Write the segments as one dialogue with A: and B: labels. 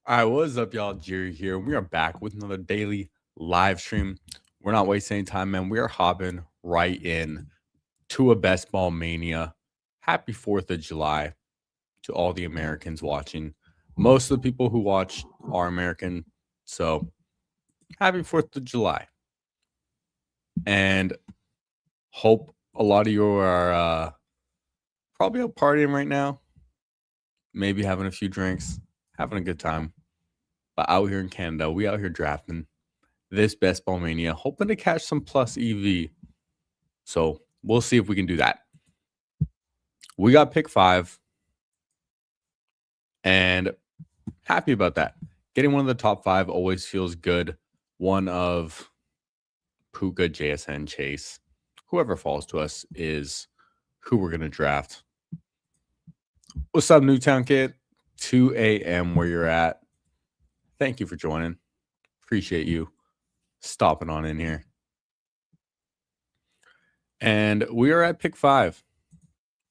A: All right, what is up, y'all? Jerry here. We are back with another daily live stream. We're not wasting any time, man. We are hopping right in to a best ball mania. Happy 4th of July to all the Americans watching. Most of the people who watch are American. So happy 4th of July. And hope a lot of you are probably out partying right now. Maybe having a few drinks, having a good time. But out here in Canada, we out here drafting this best ball mania, hoping to catch some plus EV. So we'll see if we can do that. We got pick 5 and happy about that. Getting one of the top 5 always feels good. One of Puka, JSN, Chase, whoever falls to us is who we're going to draft. What's up, Newtown Kid? 2 a.m. where you're at. Thank you for joining. Appreciate you stopping on in here. And we are at pick 5.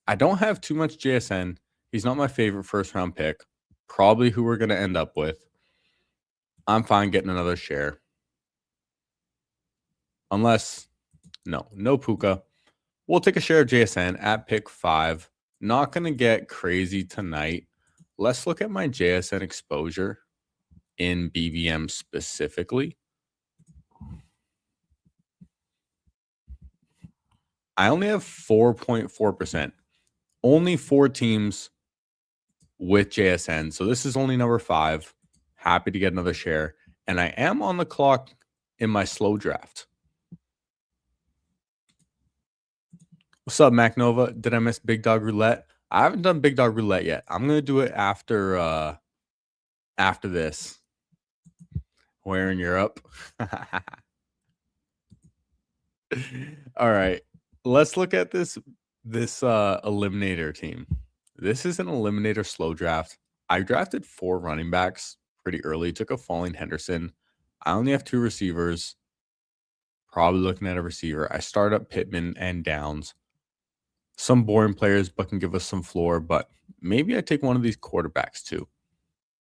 A: I don't have too much JSN. He's not my favorite first round pick. Probably who we're going to end up with. I'm fine getting another share. Unless, no Puka. We'll take a share of JSN at pick 5. Not going to get crazy tonight. Let's look at my JSN exposure in BVM specifically. I only have 4.4%. Only 4 teams with JSN. So this is only number 5. Happy to get another share. And I am on the clock in my slow draft. What's up, MacNova? Did I miss Big Dog Roulette? I haven't done Big Dog Roulette yet. I'm going to do it after this. Where in Europe? All right. Let's look at this eliminator team. This is an eliminator slow draft. I drafted 4 running backs pretty early. Took a falling Henderson. I only have 2 receivers. Probably looking at a receiver. I start up Pittman and Downs. Some boring players, but can give us some floor. But maybe I take one of these quarterbacks too.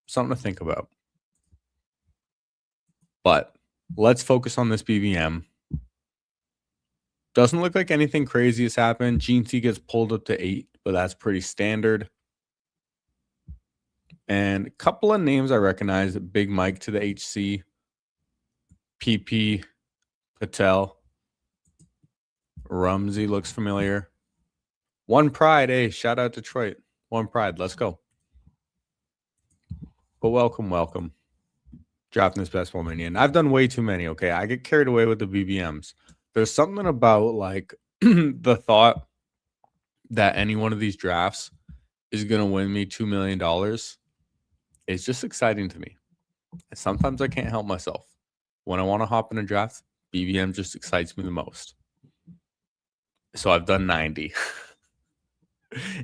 A: Something to think about. But let's focus on this BVM. Doesn't look like anything crazy has happened. GNT gets pulled up to 8, but that's pretty standard. And a couple of names I recognize. Big Mike to the HC. PP Patel. Rumsey looks familiar. One Pride. Hey, shout out Detroit. One Pride. Let's go. But welcome. Drafting this best ball mania. And I've done way too many, okay? I get carried away with the BBMs. There's something about, like, the thought that any one of these drafts is going to win me $2 million. It's just exciting to me. And sometimes I can't help myself. When I want to hop in a draft, BBM just excites me the most. So I've done 90.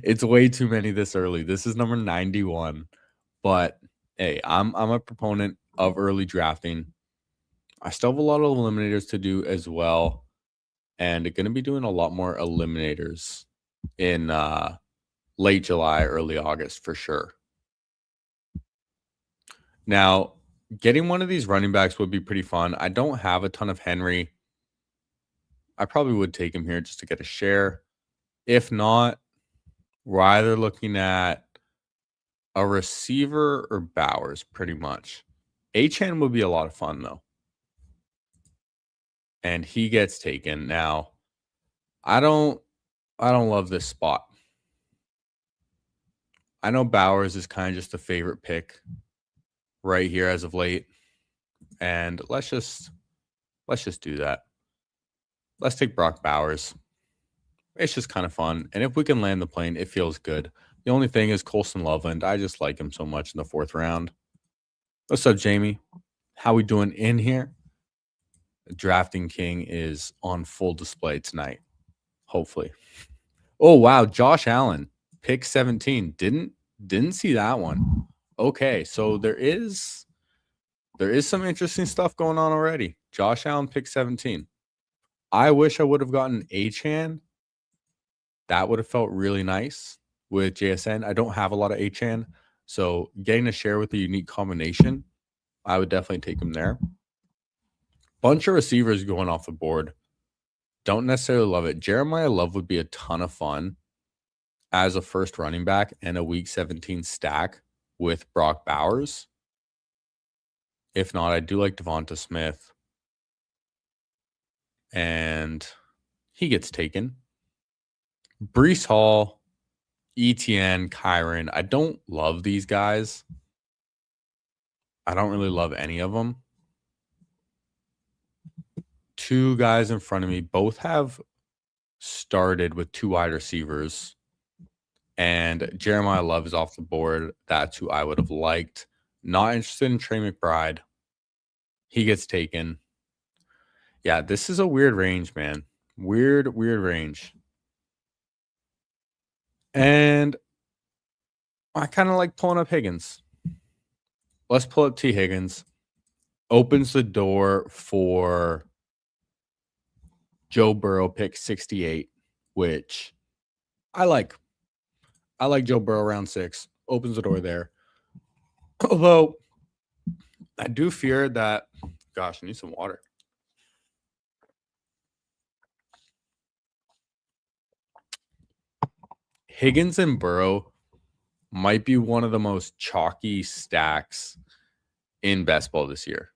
A: It's way too many this early. This is number 91. But hey, I'm a proponent of early drafting. I still have a lot of eliminators to do as well. And going to be doing a lot more eliminators in late July, early August for sure. Now, getting one of these running backs would be pretty fun. I don't have a ton of Henry. I probably would take him here just to get a share. If not, we're either looking at a receiver or Bowers, pretty much. Achane would be a lot of fun, though. And he gets taken. Now, I don't love this spot. I know Bowers is kind of just a favorite pick right here as of late. And let's just do that. Let's take Brock Bowers. It's just kind of fun. And if we can land the plane, it feels good. The only thing is Colson Loveland. I just like him so much in the 4th round. What's up, Jamie? How we doing in here? Drafting King is on full display tonight. Hopefully. Oh, wow. Josh Allen, pick 17. Didn't see that one. Okay, so there is some interesting stuff going on already. Josh Allen, pick 17. I wish I would have gotten Achane. That would have felt really nice with JSN. I don't have a lot of Achane, So getting a share with a unique combination, I would definitely take him there. Bunch of receivers going off the board. Don't necessarily love it. Jeremiah Love would be a ton of fun as a first running back and a week 17 stack with Brock Bowers. If not, I do like Devonta Smith. And he gets taken. Breece Hall, ETN, Kyron. I don't love these guys. I don't really love any of them. Two guys in front of me both have started with two wide receivers. And Jeremiah Love is off the board. That's who I would have liked. Not interested in Trey McBride. He gets taken. Yeah, this is a weird range, man. Weird range. And I kind of like pulling up Higgins. Let's pull up T. Higgins. Opens the door for Joe Burrow pick 68, which I like. I like Joe Burrow round 6. Opens the door there. Although I do fear that, gosh, I need some water. Higgins and Burrow might be one of the most chalky stacks in best ball this year.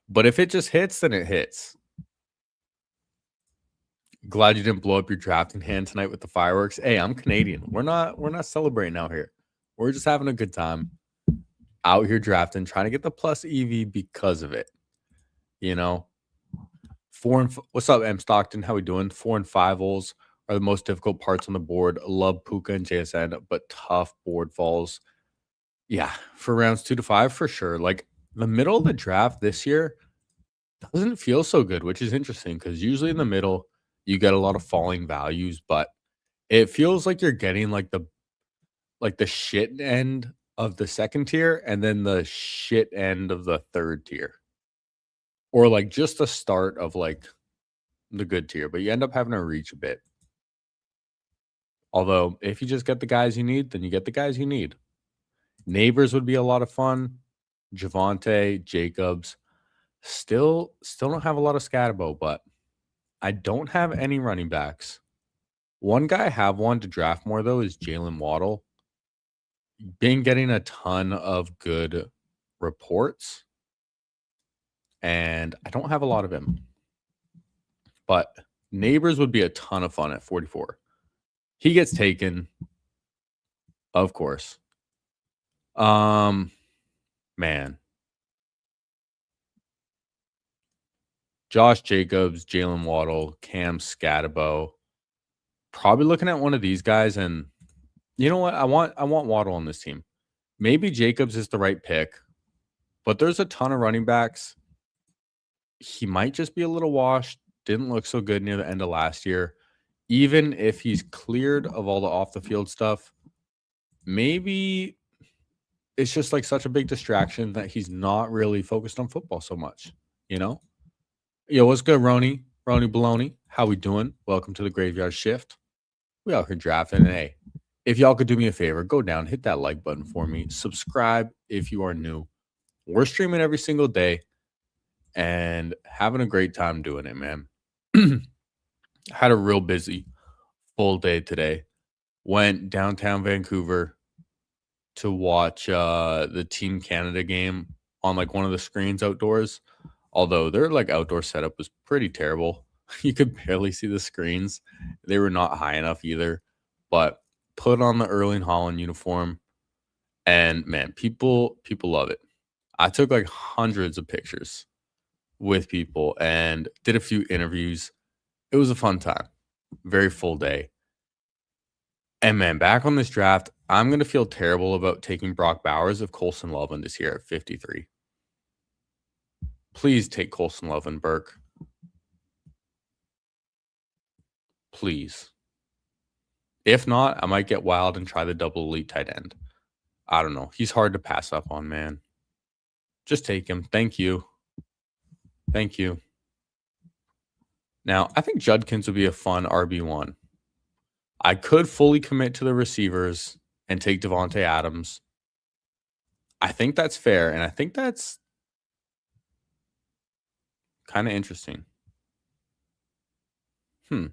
A: But if it just hits, then it hits. Glad you didn't blow up your drafting hand tonight with the fireworks. Hey, I'm Canadian. We're not celebrating out here. We're just having a good time out here drafting, trying to get the plus EV because of it. You know, what's up, M Stockton? How we doing? 4 and 5 holes are the most difficult parts on the board. Love Puka and JSN, but tough board falls. Yeah, for rounds 2 to 5 for sure. Like the middle of the draft this year doesn't feel so good, which is interesting because usually in the middle you get a lot of falling values, but it feels like you're getting like the shit end of the second tier and then the shit end of the third tier. Or like just the start of like the good tier, but you end up having to reach a bit. Although if you just get the guys you need, then you get the guys you need. Neighbors would be a lot of fun. Javonte, Jacobs. Still don't have a lot of Scatterbo, but I don't have any running backs. One guy I have wanted to draft more, though, is Jalen Waddle. Been getting a ton of good reports, and I don't have a lot of him. But Neighbors would be a ton of fun at 44. He gets taken, of course. Man. Josh Jacobs, Jalen Waddle, Cam Scatterbo. Probably looking at one of these guys, and you know what? I want Waddle on this team. Maybe Jacobs is the right pick, but there's a ton of running backs. He might just be a little washed. Didn't look so good near the end of last year. Even if he's cleared of all the off the field stuff, maybe it's just like such a big distraction that he's not really focused on football so much, you know? Yo, what's good, Roni? Roni Baloney. How we doing? Welcome to the Graveyard Shift. We out here drafting. And hey, if y'all could do me a favor, go down, hit that like button for me. Subscribe if you are new. We're streaming every single day and having a great time doing it, man. Had a real busy full day today. Went downtown Vancouver to watch the Team Canada game on like one of the screens outdoors. Although their like outdoor setup was pretty terrible. You could barely see the screens. They were not high enough either. But put on the Erling Haaland uniform, and man, people love it. I took like hundreds of pictures with people and did a few interviews. It was a fun time. Very full day. And man, back on this draft, I'm going to feel terrible about taking Brock Bowers if Colson Loveland is here at 53. Please take Colson Loveland, Burke. Please. If not, I might get wild and try the double elite tight end. I don't know. He's hard to pass up on, man. Just take him. Thank you. Thank you. Now, I think Judkins would be a fun RB1. I could fully commit to the receivers and take Devontae Adams. I think that's fair, and I think that's kind of interesting. Hmm.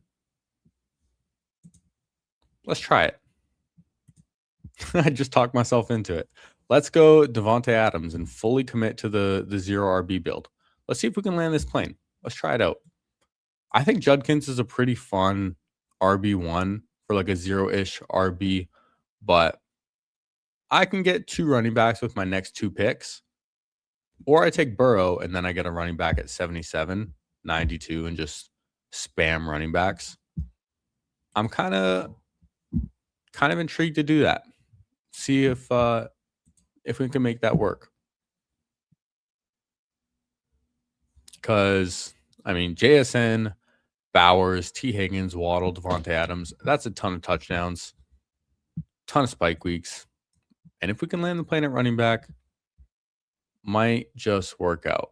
A: Let's try it. I just talked myself into it. Let's go Devonte Adams and fully commit to the zero RB build. Let's see if we can land this plane. Let's try it out. I think Judkins is a pretty fun RB1 for like a zero-ish RB, but I can get 2 running backs with my next 2 picks, or I take Burrow and then I get a running back at 77, 92, and just spam running backs. I'm kind of intrigued to do that. See if we can make that work. Because I mean, JSN, Bowers, T. Higgins, Waddle, Devontae Adams, that's a ton of touchdowns, ton of spike weeks. And if we can land the plane at running back, might just work out.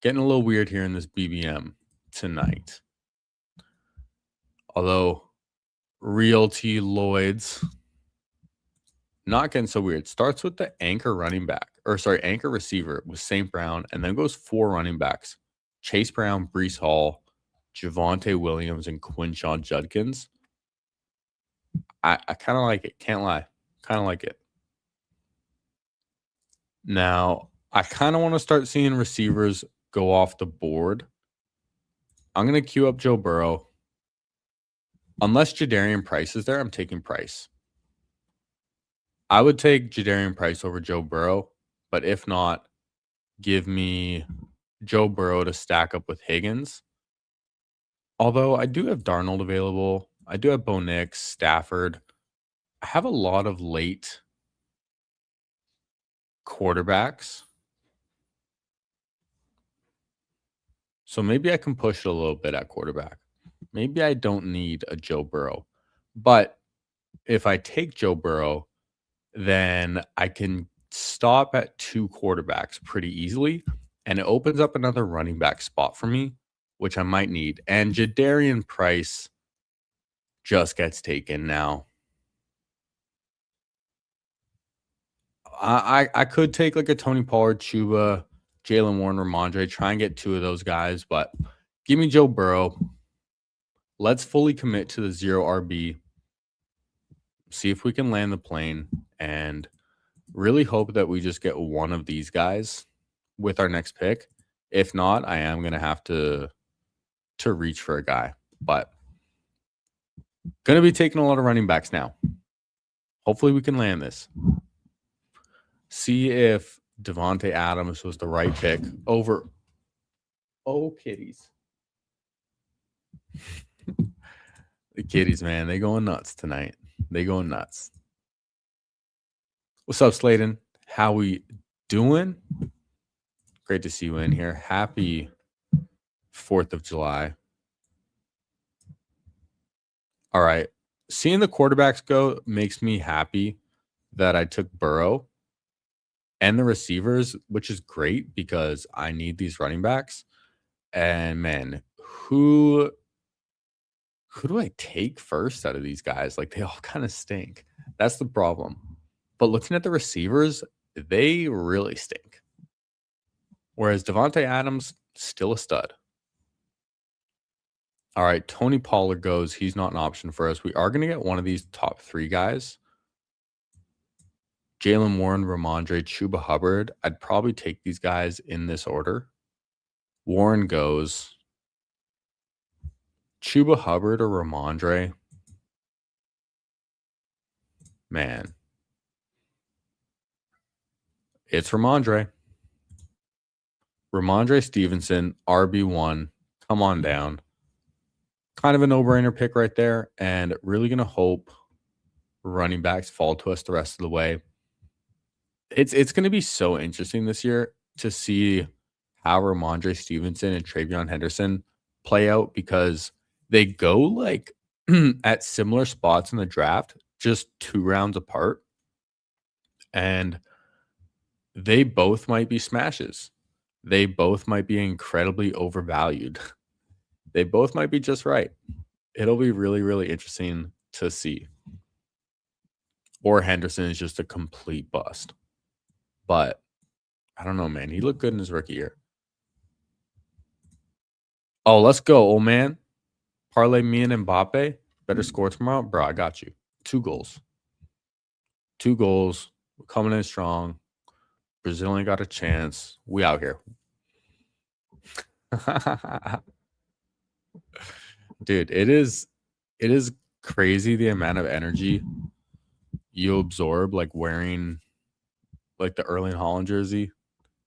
A: Getting a little weird here in this BBM tonight. Although Realty Lloyd's not getting so weird. Starts with the anchor running back, anchor receiver with St. Brown, and then goes 4 running backs. Chase Brown, Breece Hall, Javonte Williams, and Quinshawn Judkins. I kind of like it. Can't lie. Kind of like it. Now, I kind of want to start seeing receivers go off the board. I'm going to queue up Joe Burrow. Unless Jadarian Price is there, I'm taking Price. I would take Jadarian Price over Joe Burrow, but if not, give me Joe Burrow to stack up with Higgins. Although I do have Darnold available. I do have Bo Nix, Stafford. I have a lot of late quarterbacks. So maybe I can push it a little bit at quarterback. Maybe I don't need a Joe Burrow. But if I take Joe Burrow, then I can stop at 2 quarterbacks pretty easily. And it opens up another running back spot for me, which I might need. And Jadarian Price just gets taken now. I could take like a Tony Pollard, Chuba, Jalen Warren, Ramondre, try and get 2 of those guys, but give me Joe Burrow. Let's fully commit to the 0 RB. See if we can land the plane and really hope that we just get one of these guys with our next pick. If not, I am going to have to reach for a guy, but going to be taking a lot of running backs now. Hopefully we can land this. See if Devontae Adams was the right pick over. Oh, kitties. The kitties, man, they going nuts tonight. They going nuts. What's up, Sladen? How we doing? Great to see you in here. Happy 4th of July. All right. Seeing the quarterbacks go makes me happy that I took Burrow and the receivers, which is great because I need these running backs. And man, who do I take first out of these guys? Like, they all kind of stink. That's the problem. But looking at the receivers, they really stink. Whereas Devontae Adams, still a stud. All right, Tony Pollard goes. He's not an option for us. We are going to get one of these top 3 guys. Jalen Warren, Ramondre, Chuba Hubbard. I'd probably take these guys in this order. Warren goes. Chuba Hubbard or Ramondre. Man. It's Ramondre. Ramondre Stevenson, RB1. Come on down. Kind of a no-brainer pick right there. And really going to hope running backs fall to us the rest of the way. It's going to be so interesting this year to see how Ramondre Stevenson and Travion Henderson play out because they go like at similar spots in the draft, just 2 rounds apart. And they both might be smashes. They both might be incredibly overvalued. They both might be just right. It'll be really, really interesting to see. Or Henderson is just a complete bust. But I don't know, man. He looked good in his rookie year. Oh, let's go, old man. Parlay me and Mbappe. Better score tomorrow. Bro, I got you. 2 goals. 2 goals. We're coming in strong. Brazil ain't got a chance. We out here. Dude, it is crazy the amount of energy you absorb like wearing like the Erling Haaland jersey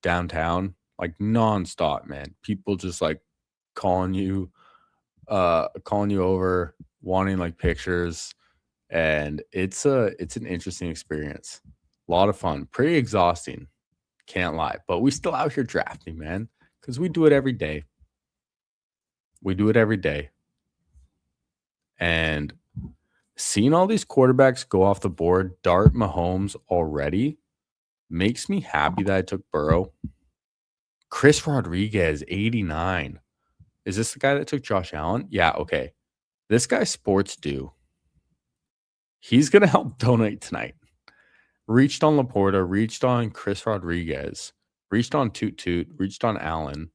A: downtown, like nonstop, man. People just like calling you over, wanting like pictures, and it's an interesting experience. A lot of fun, pretty exhausting, can't lie, but we still out here drafting, man, because we do it every day. We do it every day. And seeing all these quarterbacks go off the board, dart Mahomes already, makes me happy that I took Burrow. Chris Rodriguez, 89. Is this the guy that took Josh Allen? Yeah, okay. This guy sports do. He's going to help donate tonight. Reached on Laporta, reached on Chris Rodriguez, reached on Toot Toot, reached on Allen,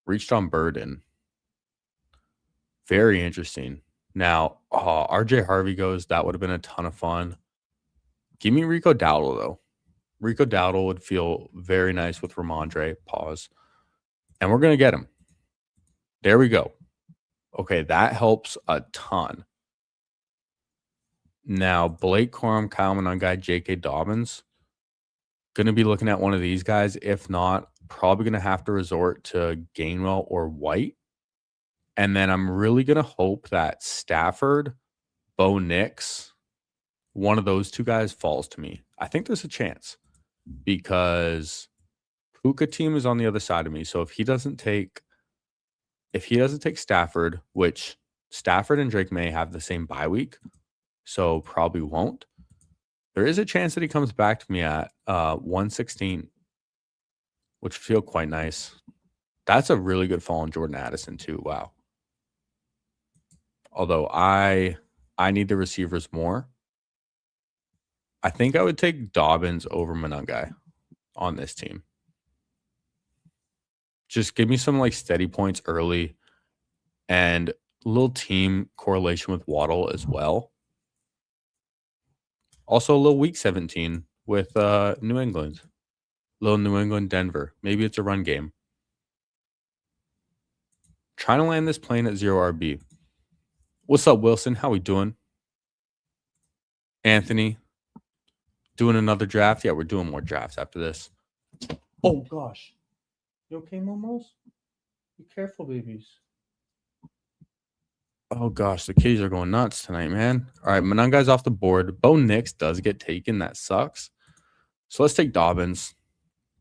A: reached on Burden. Very interesting. Now, RJ Harvey goes. That would have been a ton of fun. Give me Rico Dowdle, though. Rico Dowdle would feel very nice with Ramondre. Pause. And we're going to get him. There we go. Okay, that helps a ton. Now, Blake Corum, Kyle Monangai, J.K. Dobbins. Going to be looking at one of these guys. If not, probably going to have to resort to Gainwell or White. And then I'm really going to hope that Stafford, Bo Nix, one of those 2 guys falls to me. I think there's a chance because Puka team is on the other side of me. So if he doesn't take Stafford, which Stafford and Drake May have the same bye week, so probably won't. There is a chance that he comes back to me at 116, which would feel quite nice. That's a really good fall on Jordan Addison too. Wow. Although I need the receivers more. I think I would take Dobbins over Monangai on this team. Just give me some like steady points early and a little team correlation with Waddle as well. Also a little week 17 with New England. Little New England, Denver. Maybe it's a run game. Trying to land this plane at 0 RB. What's up, Wilson? How we doing? Anthony, doing another draft? Yeah, we're doing more drafts after this. Oh, gosh. You okay, Momos? Be careful, babies. Oh, gosh. The kitties are going nuts tonight, man. All right, Monangai's off the board. Bo Nix does get taken. That sucks. So let's take Dobbins.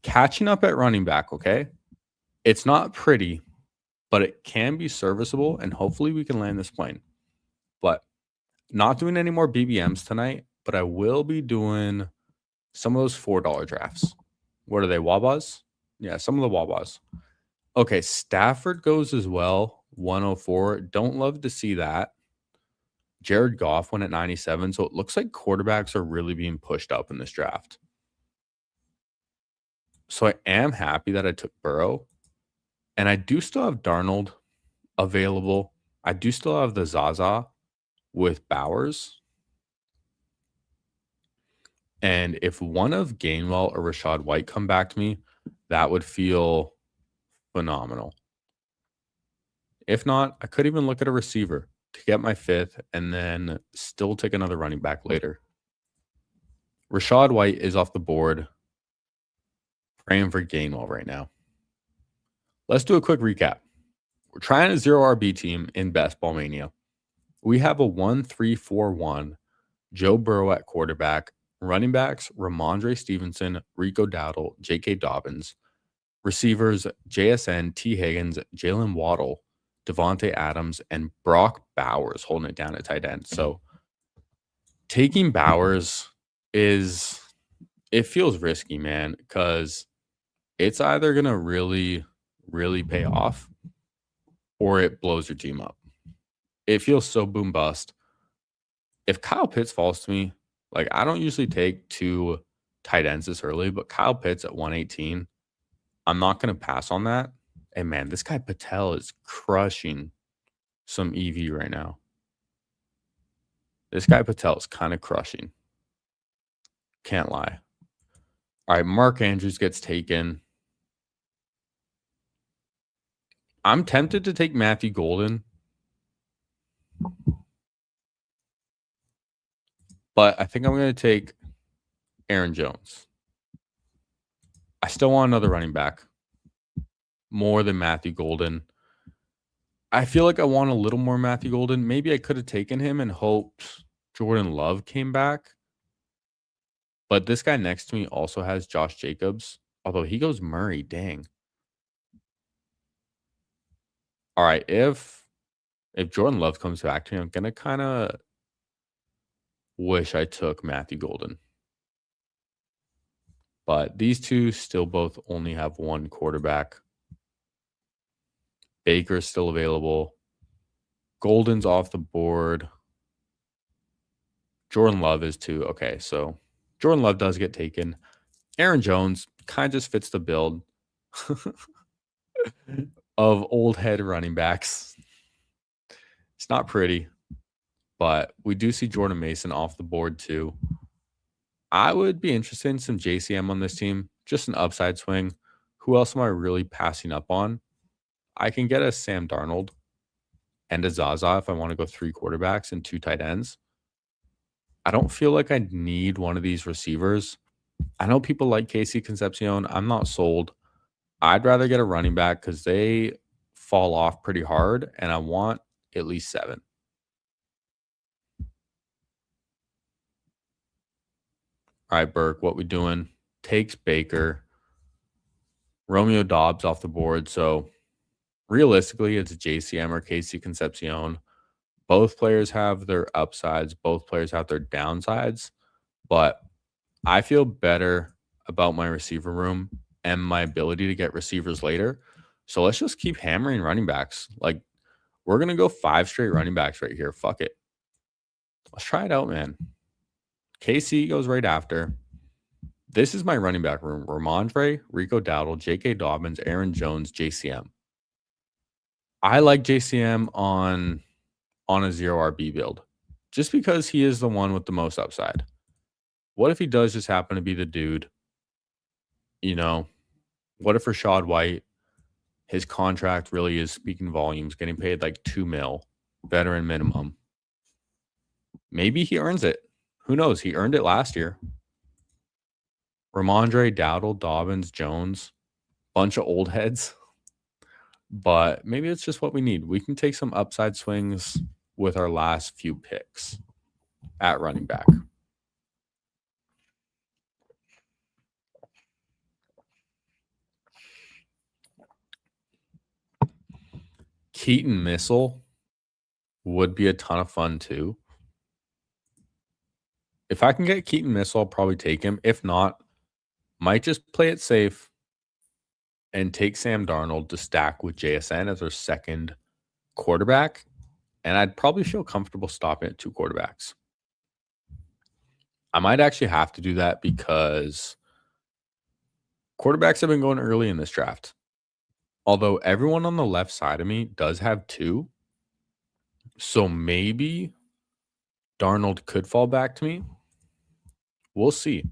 A: Catching up at running back, okay? It's not pretty, but it can be serviceable, and hopefully we can land this plane. But not doing any more BBMs tonight, but I will be doing some of those $4 drafts. What are they, Wabas? Yeah, some of the Wabas. Okay, Stafford goes as well, 104. Don't love to see that. Jared Goff went at 97, so it looks like quarterbacks are really being pushed up in this draft. So I am happy that I took Burrow, and I do still have Darnold available. I do still have the Zaza with Bowers. And if one of Gainwell or Rashad White come back to me, that would feel phenomenal. If not, I could even look at a receiver to get my 5th and then still take another running back later. Rashad White is off the board. Praying for Gainwell right now. Let's do a quick recap. We're trying a 0 RB team in Best Ball Mania. We have a 1-3-4-1. Joe Burrow at quarterback. Running backs, Ramondre Stevenson, Rico Dowdle, J.K. Dobbins. Receivers, JSN, T. Higgins, Jalen Waddle, Devontae Adams, and Brock Bowers holding it down at tight end. So taking Bowers it feels risky, man, because it's either going to really, really pay off or it blows your team up. It feels so boom bust. If Kyle Pitts falls to me, like I don't usually take 2 tight ends this early, but Kyle Pitts at 118. I'm not going to pass on that. And man, this guy Patel is crushing some EV right now. This guy Patel is kind of crushing. Can't lie. All right, Mark Andrews gets taken. I'm tempted to take Matthew Golden, but I think I'm going to take Aaron Jones. I still want another running back more than Matthew Golden. I feel like I want a little more Matthew Golden. Maybe I could have taken him and hoped Jordan Love came back. But this guy next to me also has Josh Jacobs, although he goes Murray. Dang. All right, if Jordan Love comes back to me, I'm going to kind of wish I took Matthew Golden. But these two still both only have one quarterback. Baker's still available. Golden's off the board. Jordan Love is too. Okay, so Jordan Love does get taken. Aaron Jones kind of just fits the build of old head running backs. It's not pretty, but we do see Jordan Mason off the board too. I would be interested in some JCM on this team, just an upside swing. Who else am I really passing up on? I can get a Sam Darnold and a Zaza if I want to go 3 quarterbacks and 2 tight ends. I don't feel like I need one of these receivers. I know people like Casey Concepcion. I'm not sold. I'd rather get a running back because they fall off pretty hard, and I want at least 7. All right, Burke, what we doing? Takes Baker. Romeo Dobbs off the board. So realistically, it's JCM or Casey Concepcion. Both players have their upsides. Both players have their downsides. But I feel better about my receiver room and my ability to get receivers later. So let's just keep hammering running backs. Like, we're going to go 5 straight running backs right here. Fuck it. Let's try it out, man. KC goes right after. This is my running back room. Ramondre, Rico Dowdle, J.K. Dobbins, Aaron Jones, JCM. I like JCM on a 0 RB build just because he is the one with the most upside. What if he does just happen to be the dude? You know, what if Rashad White, his contract really is speaking volumes, getting paid like $2 million, veteran minimum. Maybe he earns it. Who knows? He earned it last year. Ramondre, Dowdle, Dobbins, Jones, bunch of old heads. But maybe it's just what we need. We can take some upside swings with our last few picks at running back. Keaton Missile would be a ton of fun too. If I can get Keaton Missile, I'll probably take him. If not, might just play it safe and take Sam Darnold to stack with JSN as our second quarterback. And I'd probably feel comfortable stopping at 2 quarterbacks. I might actually have to do that because quarterbacks have been going early in this draft. Although everyone on the left side of me does have 2. So maybe Darnold could fall back to me. We'll see.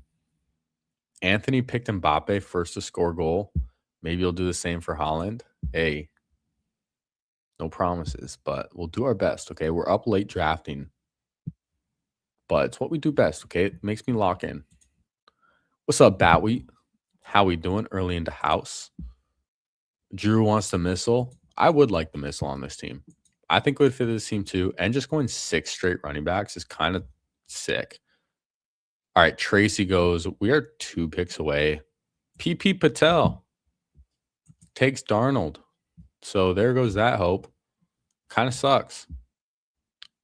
A: Anthony picked Mbappe first to score goal. Maybe he'll do the same for Haaland. Hey, no promises, but we'll do our best, okay? We're up late drafting, but it's what we do best, okay? It makes me lock in. What's up, Batweet? How we doing? Early into house. Drew wants the missile. I would like the missile on this team. I think it would fit this team too. And just going 6 straight running backs is kind of sick. All right, Tracy goes, we are 2 picks away. PP Patel takes Darnold. So there goes that hope. Kind of sucks.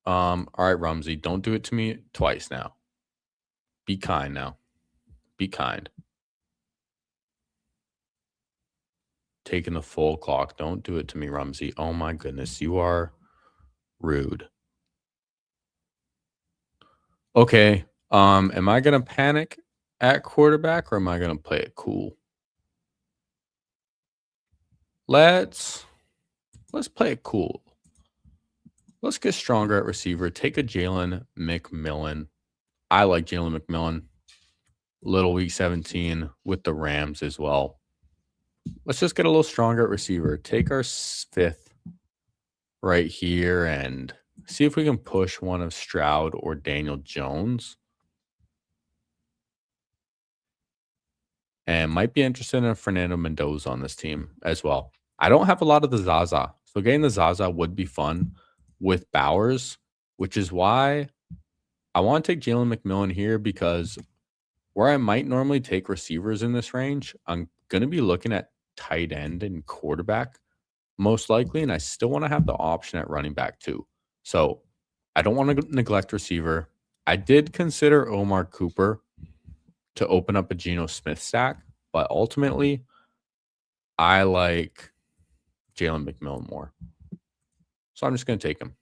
A: All right, Rumsey, don't do it to me twice now. Be kind now. Be kind. Taking the full clock. Don't do it to me, Rumsey. Oh my goodness, you are rude. Okay. Am I gonna panic? at quarterback, or am I going to play it cool? Let's play it cool. Let's get stronger at receiver. Take a Jalen McMillan. I like Jalen McMillan. Little week 17 with the Rams as well. Let's just get a little stronger at receiver. Take our fifth right here and see if we can push one of Stroud or Daniel Jones. And might be interested in Fernando Mendoza on this team as well. I don't have a lot of the Zaza. So getting the Zaza would be fun with Bowers, which is why I want to take Jalen McMillan here, because where I might normally take receivers in this range, I'm going to be looking at tight end and quarterback most likely, and I still want to have the option at running back too. So I don't want to neglect receiver. I did consider Omar Cooper to open up a Geno Smith stack, but ultimately I like Jalen McMillan more. So I'm just going to take him.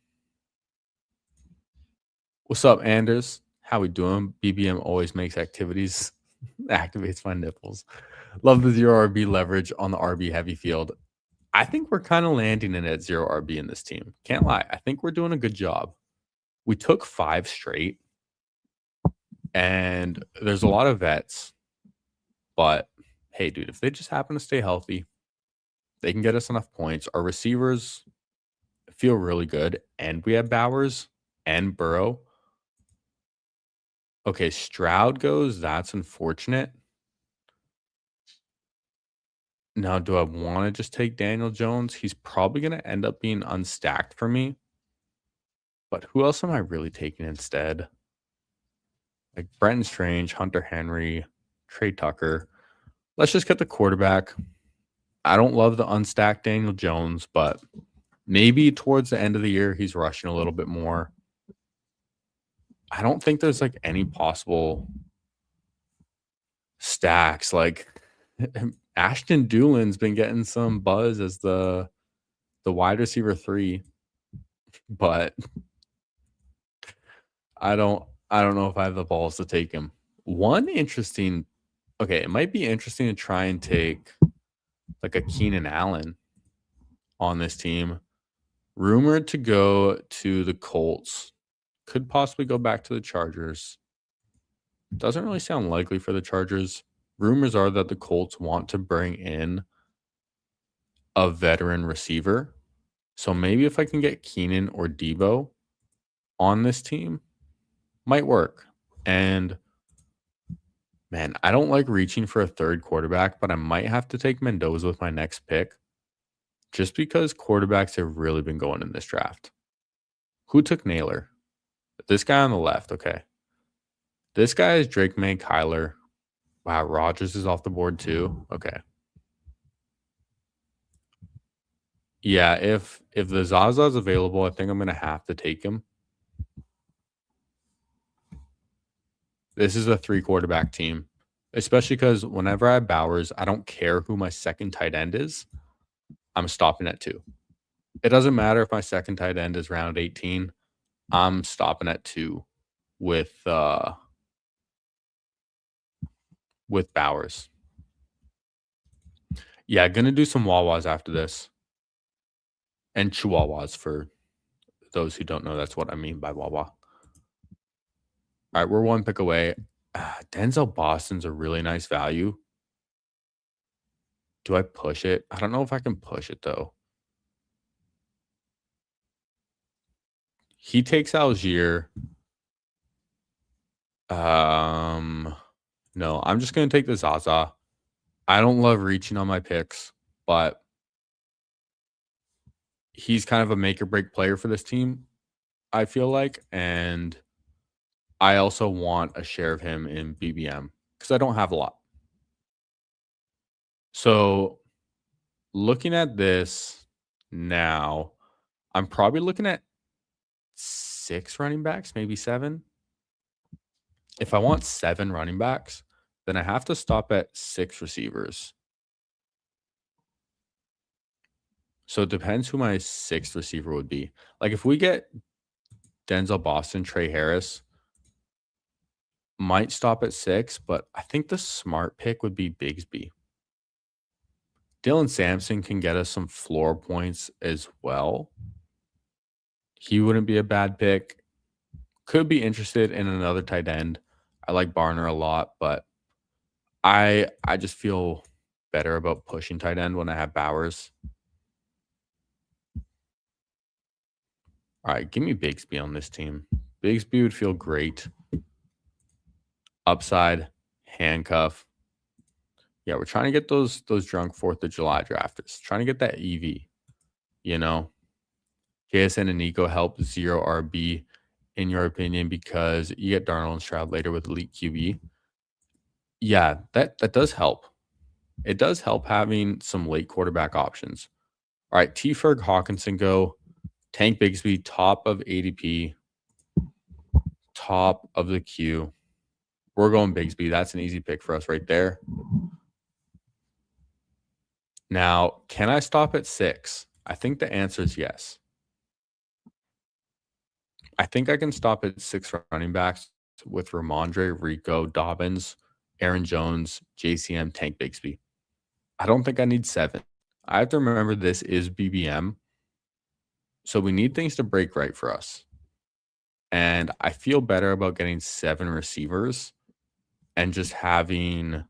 A: What's up, Anders? How we doing? BBM always makes activities, activates my nipples. Love the 0 RB leverage on the RB heavy field. I think we're kind of landing in at 0 RB in this team. Can't lie. I think we're doing a good job. We took 5 straight, and there's a lot of vets. But hey, dude, if they just happen to stay healthy, they can get us enough points. Our receivers feel really good, and we have Bowers and Burrow. Okay, Stroud goes. That's unfortunate. Now, do I want to just take Daniel Jones? He's probably going to end up being unstacked for me. But who else am I really taking instead? Like Brenton Strange, Hunter Henry, Trey Tucker. Let's just get the quarterback. I don't love the unstacked Daniel Jones, but maybe towards the end of the year, he's rushing a little bit more. I don't think there's like any possible stacks. Like Ashton Doolin's been getting some buzz as the wide receiver 3, but I don't know if I have the balls to take him. One interesting, okay, it might be interesting to try and take like a Keenan Allen on this team. Rumored to go to the Colts. Could possibly go back to the Chargers. Doesn't really sound likely for the Chargers. Rumors are that the Colts want to bring in a veteran receiver. So maybe if I can get Keenan or Debo on this team, might work. And man, I don't like reaching for a third quarterback, but I might have to take Mendoza with my next pick just because quarterbacks have really been going in this draft. Who took Naylor? This guy on the left. Okay. This guy is Drake May Kyler. Wow, Rodgers is off the board too. Okay. Yeah, if the Zaza is available, I think I'm going to have to take him. This is a 3 quarterback team, especially because whenever I have Bowers, I don't care who my second tight end is. I'm stopping at 2. It doesn't matter if my second tight end is round 18. I'm stopping at 2 with Bowers. Yeah, gonna do some Wawas after this. And Chihuahuas for those who don't know. That's what I mean by Wawa. All right, we're 1 pick away. Denzel Boston's a really nice value. Do I push it? I don't know if I can push it, though. He takes Algier. No, I'm just going to take the Zaza. I don't love reaching on my picks, but he's kind of a make or break player for this team, I feel like. And I also want a share of him in BBM because I don't have a lot. So looking at this now, I'm probably looking at 6 running backs, maybe 7. If I want 7 running backs, then I have to stop at 6 receivers. So it depends who my 6th receiver would be. Like if we get Denzel Boston, Trey Harris, Might stop at 6, but I think the smart pick would be Bigsby. Dylan Sampson can get us some floor points as well. He wouldn't be a bad pick. Could be interested in another tight end. I like Barner a lot, but I just feel better about pushing tight end when I have Bowers. All right, give me Bigsby on this team. Bigsby would feel great. Upside, handcuff. Yeah, we're trying to get those drunk 4th of July drafters. Trying to get that EV, you know. JSN and Nico help 0 RB, in your opinion, because you get Darnold and Stroud later with elite QB. Yeah, that does help. It does help having some late quarterback options. All right, T. Ferg Hawkinson go. Tank Bigsby, top of ADP, top of the queue. We're going Bigsby. That's an easy pick for us right there. Now, can I stop at 6? I think the answer is yes. I think I can stop at 6 running backs with Ramondre, Rico, Dobbins, Aaron Jones, JCM, Tank Bigsby. I don't think I need 7. I have to remember this is BBM. So we need things to break right for us. And I feel better about getting 7 receivers and just having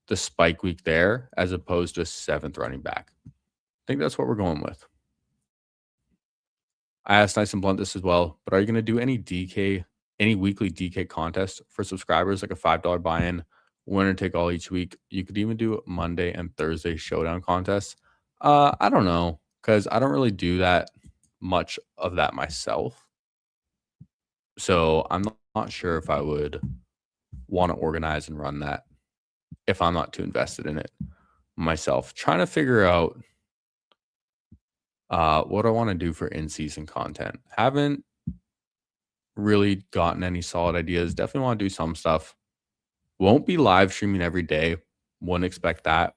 A: the spike week there as opposed to 7th running back. I think that's what we're going with. I asked Nice and Blunt this as well, but are you going to do any weekly DK contest for subscribers, like a $5 buy-in, winner take all each week? You could even do Monday and Thursday showdown contests. I don't know, because I don't really do that much of that myself. So I'm not sure if I would want to organize and run that if I'm not too invested in it myself. Trying to figure out what I want to do for in-season content. Haven't really gotten any solid ideas. Definitely want to do some stuff. Won't be live streaming every day. Wouldn't expect that.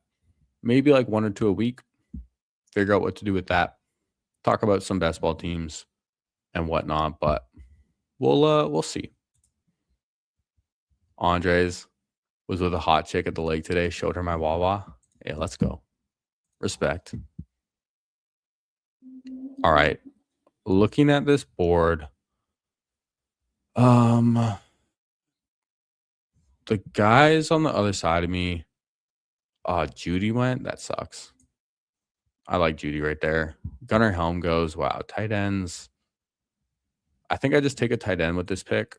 A: Maybe like 1 or 2 a week. Figure out what to do with that. Talk about some best ball teams and whatnot, but we'll see. Andres was with a hot chick at the lake today. Showed her my Wawa. Yeah, let's go. Respect. All right. Looking at this board, the guys on the other side of me, Judy went. That sucks. I like Judy right there. Gunnar Helm goes. Wow, tight ends. I think I just take a tight end with this pick.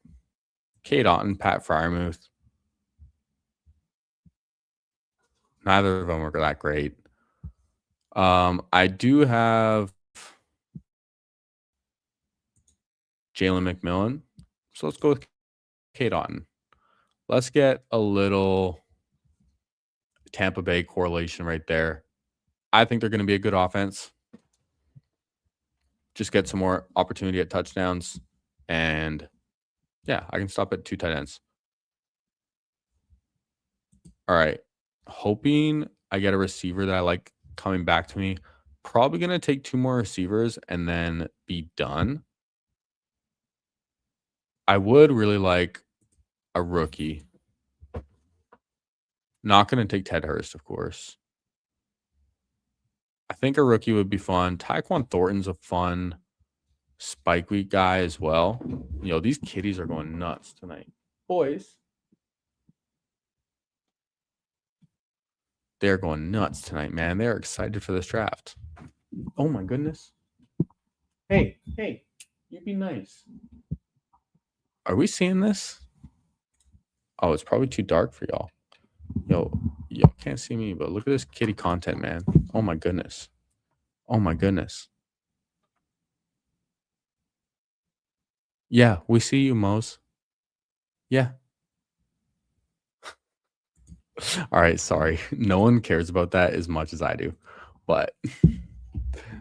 A: Kate Otten, Pat Fryermuth. Neither of them were that great. I do have Jalen McMillan. So let's go with Kate Otten. Let's get a little Tampa Bay correlation right there. I think they're going to be a good offense. Just get some more opportunity at touchdowns. And yeah, I can stop at 2 tight ends. All right. Hoping I get a receiver that I like coming back to me. Probably going to take 2 more receivers and then be done. I would really like a rookie. Not going to take Ted Hurst, of course. I think a rookie would be fun. Tyquan Thornton's a fun spike week guy as well. You know, these kitties are going nuts tonight. Boys. They're going nuts tonight, man. They're excited for this draft. Oh, my goodness. Hey, you be nice. Are we seeing this? Oh, it's probably too dark for y'all. Y'all can't see me, but look at this kitty content, man. Oh, my goodness. Oh, my goodness. Yeah, we see you, Mose. Yeah. All right, sorry. No one cares about that as much as I do. But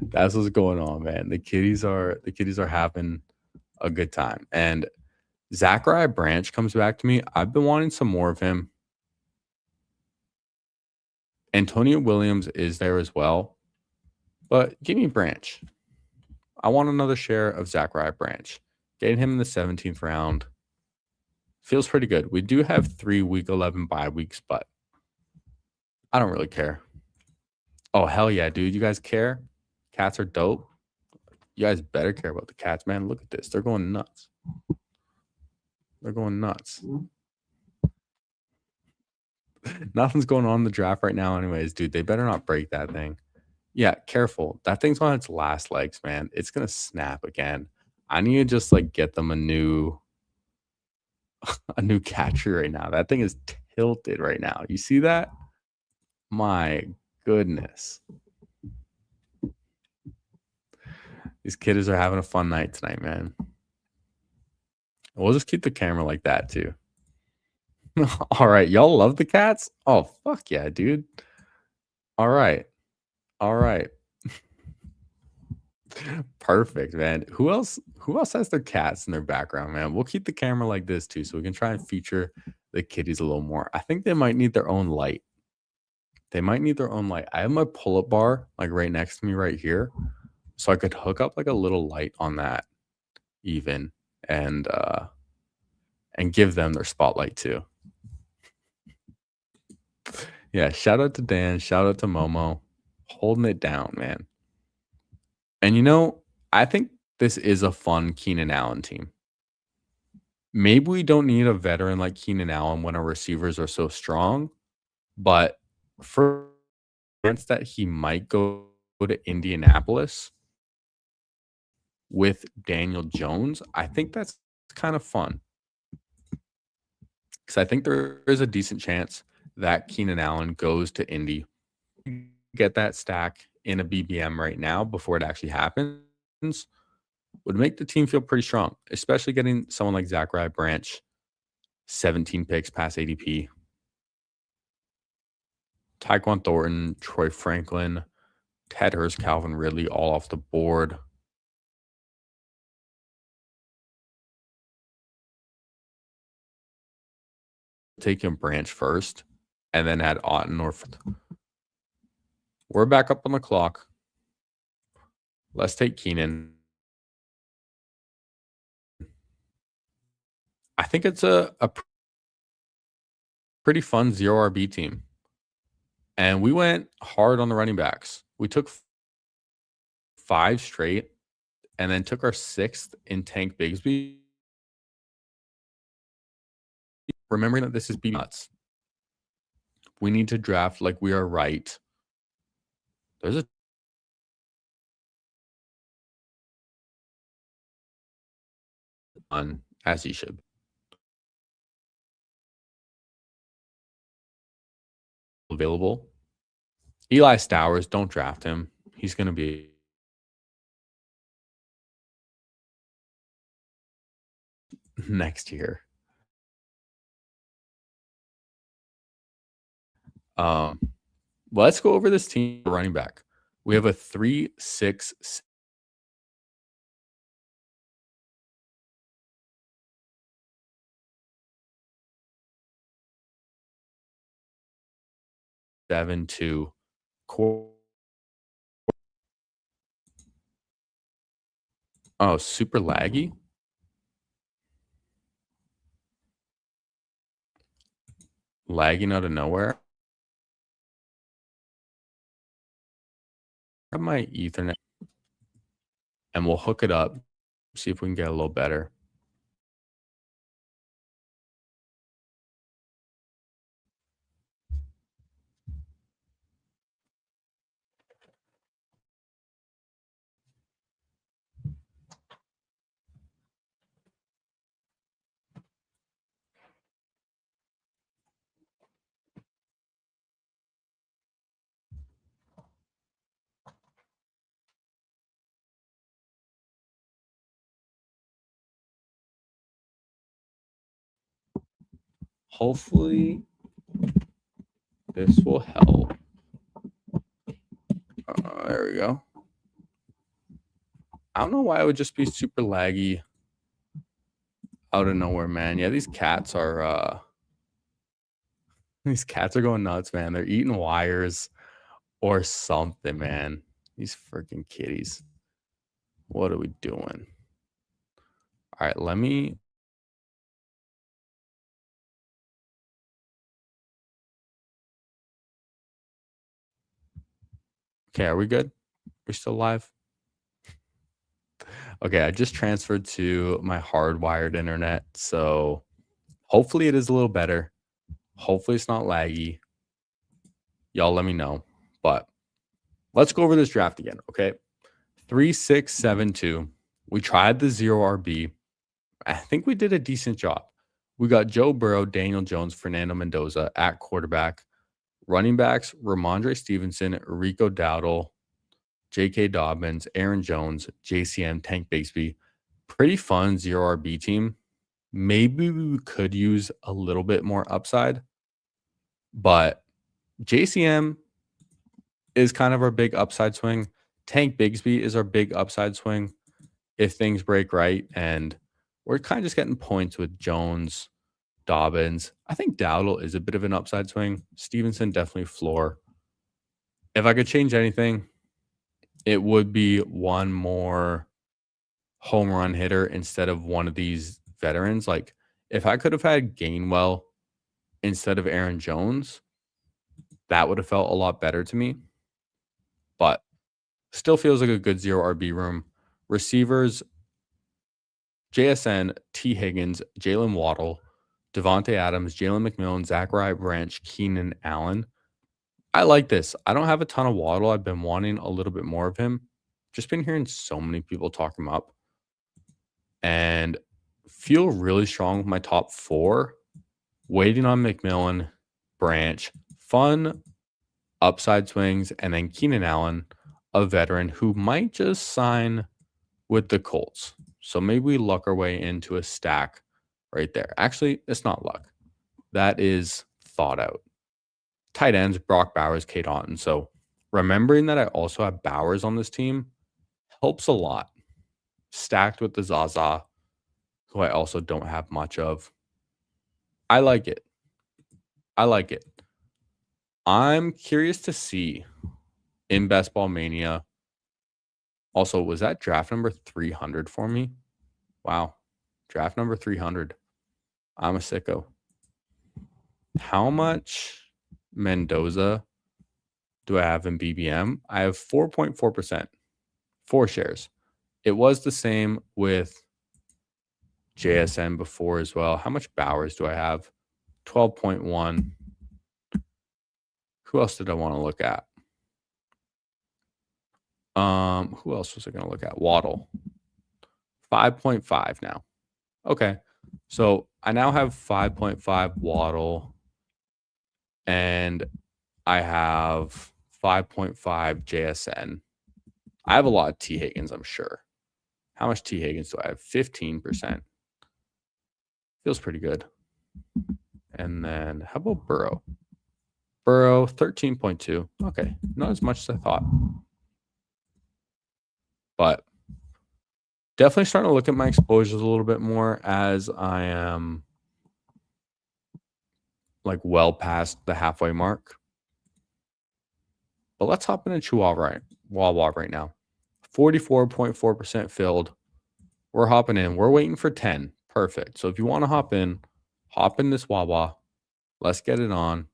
A: that's what's going on, man. The kitties are having a good time. And Zachariah Branch comes back to me. I've been wanting some more of him. Antonio Williams is there as well. But give me Branch. I want another share of Zachariah Branch. Getting him in the 17th round Feels pretty good. We do have 3 week 11 bye weeks, but I don't really care. Oh, hell yeah, dude. You guys care? Cats are dope. You guys better care about the cats, man. Look at this. They're going nuts. They're going nuts. Nothing's going on in the draft right now, anyways, dude. They better not break that thing. Yeah, careful. That thing's on its last legs, man. It's gonna snap again. I need to just like get them a new catcher right now. That thing is tilted right now. You see that? My goodness. These kiddos are having a fun night tonight, man. We'll just keep the camera like that too. All right. Y'all love the cats? Oh, fuck yeah, dude. All right. All right. Perfect, man. Who else has their cats in their background, man? We'll keep the camera like this too, so we can try and feature the kitties a little more. I think they might need their own light. They might need their own light. I have my pull-up bar like right next to me right here. So I could hook up like a little light on that even and give them their spotlight too. Yeah, shout out to Dan, shout out to Momo. Holding it down, man. And I think this is a fun Keenan Allen team. Maybe we don't need a veteran like Keenan Allen when our receivers are so strong, but for chance that he might go to Indianapolis with Daniel Jones, I think that's kind of fun. Because I think there is a decent chance that Keenan Allen goes to Indy. Get that stack in a BBM right now before it actually happens would make the team feel pretty strong, especially getting someone like Zachariah Branch, 17 picks past ADP. Tyquan Thornton, Troy Franklin, Ted Hurst, Calvin Ridley, all off the board. Taking Branch first, and then had Otton or. We're back up on the clock. Let's take Keenan. I think it's a pretty fun 0 RB team. And we went hard on the running backs. We took 5 straight and then took our 6th in Tank Bigsby. Remembering that this is B nuts. We need to draft like we are right. There's a ton, as he should. Available. Eli Stowers, don't draft him. He's going to be next year. Let's go over this team running back. We have a 3-6 7-2 core. Oh, super laggy. Lagging out of nowhere. I have my Ethernet and we'll hook it up. See if we can get a little better. Hopefully, this will help. There we go. I don't know why it would just be super laggy out of nowhere, man. Yeah, these cats are going nuts, man. They're eating wires or something, man. These freaking kitties. What are we doing? All right, let me Okay, are we good? We're still live? Okay, I just transferred to my hardwired internet, so hopefully it is a little better. Hopefully it's not laggy. Y'all let me know. But let's go over this draft again, okay? 3-6-7-2. We tried the 0 RB. I think we did a decent job. We got Joe Burrow, Daniel Jones, Fernando Mendoza at quarterback. Running backs, Ramondre Stevenson, Rico Dowdle, J.K. Dobbins, Aaron Jones, JCM, Tank Bigsby. Pretty fun 0 RB team. Maybe we could use a little bit more upside, but JCM is kind of our big upside swing. Tank Bigsby is our big upside swing if things break right. And we're kind of just getting points with Jones, Dobbins. I think Dowdle is a bit of an upside swing. Stevenson, definitely floor. If I could change anything, it would be one more home run hitter instead of one of these veterans. Like, if I could have had Gainwell instead of Aaron Jones, that would have felt a lot better to me. But still feels like a good 0 RB room. Receivers, JSN, T. Higgins, Jalen Waddle, Devontae Adams, Jalen McMillan, Zachariah Branch, Keenan Allen. I like this. I don't have a ton of Waddle. I've been wanting a little bit more of him. Just been hearing so many people talk him up. And feel really strong with my top 4. Waiting on McMillan, Branch, fun upside swings, and then Keenan Allen, a veteran who might just sign with the Colts. So maybe we luck our way into a stack right there. Actually, it's not luck. That is thought out. Tight ends, Brock Bowers, Kate Otten. So remembering that I also have Bowers on this team helps a lot. Stacked with the Zaza, who I also don't have much of. I like it. I like it. I'm curious to see in Best Ball Mania. Also, was that draft number 300 for me? Wow. Draft number 300. I'm a sicko. How much Mendoza do I have in BBM? I have 4.4%. 4 shares. It was the same with JSN before as well. How much Bowers do I have? 12.1. Who else did I want to look at? Who else was I going to look at? Waddle. 5.5 now. Okay. So I now have 5.5 Waddle and I have 5.5 JSN. I have a lot of T. Higgins, I'm sure. How much T. Higgins do I have? 15%. Feels pretty good. And then how about Burrow? Burrow, 13.2. Okay. Not as much as I thought. But definitely starting to look at my exposures a little bit more as I am like well past the halfway mark. But let's hop into Chihuahua right now. 44.4% filled. We're hopping in. We're waiting for 10. Perfect. So if you want to hop in this Wawa. Let's get it on.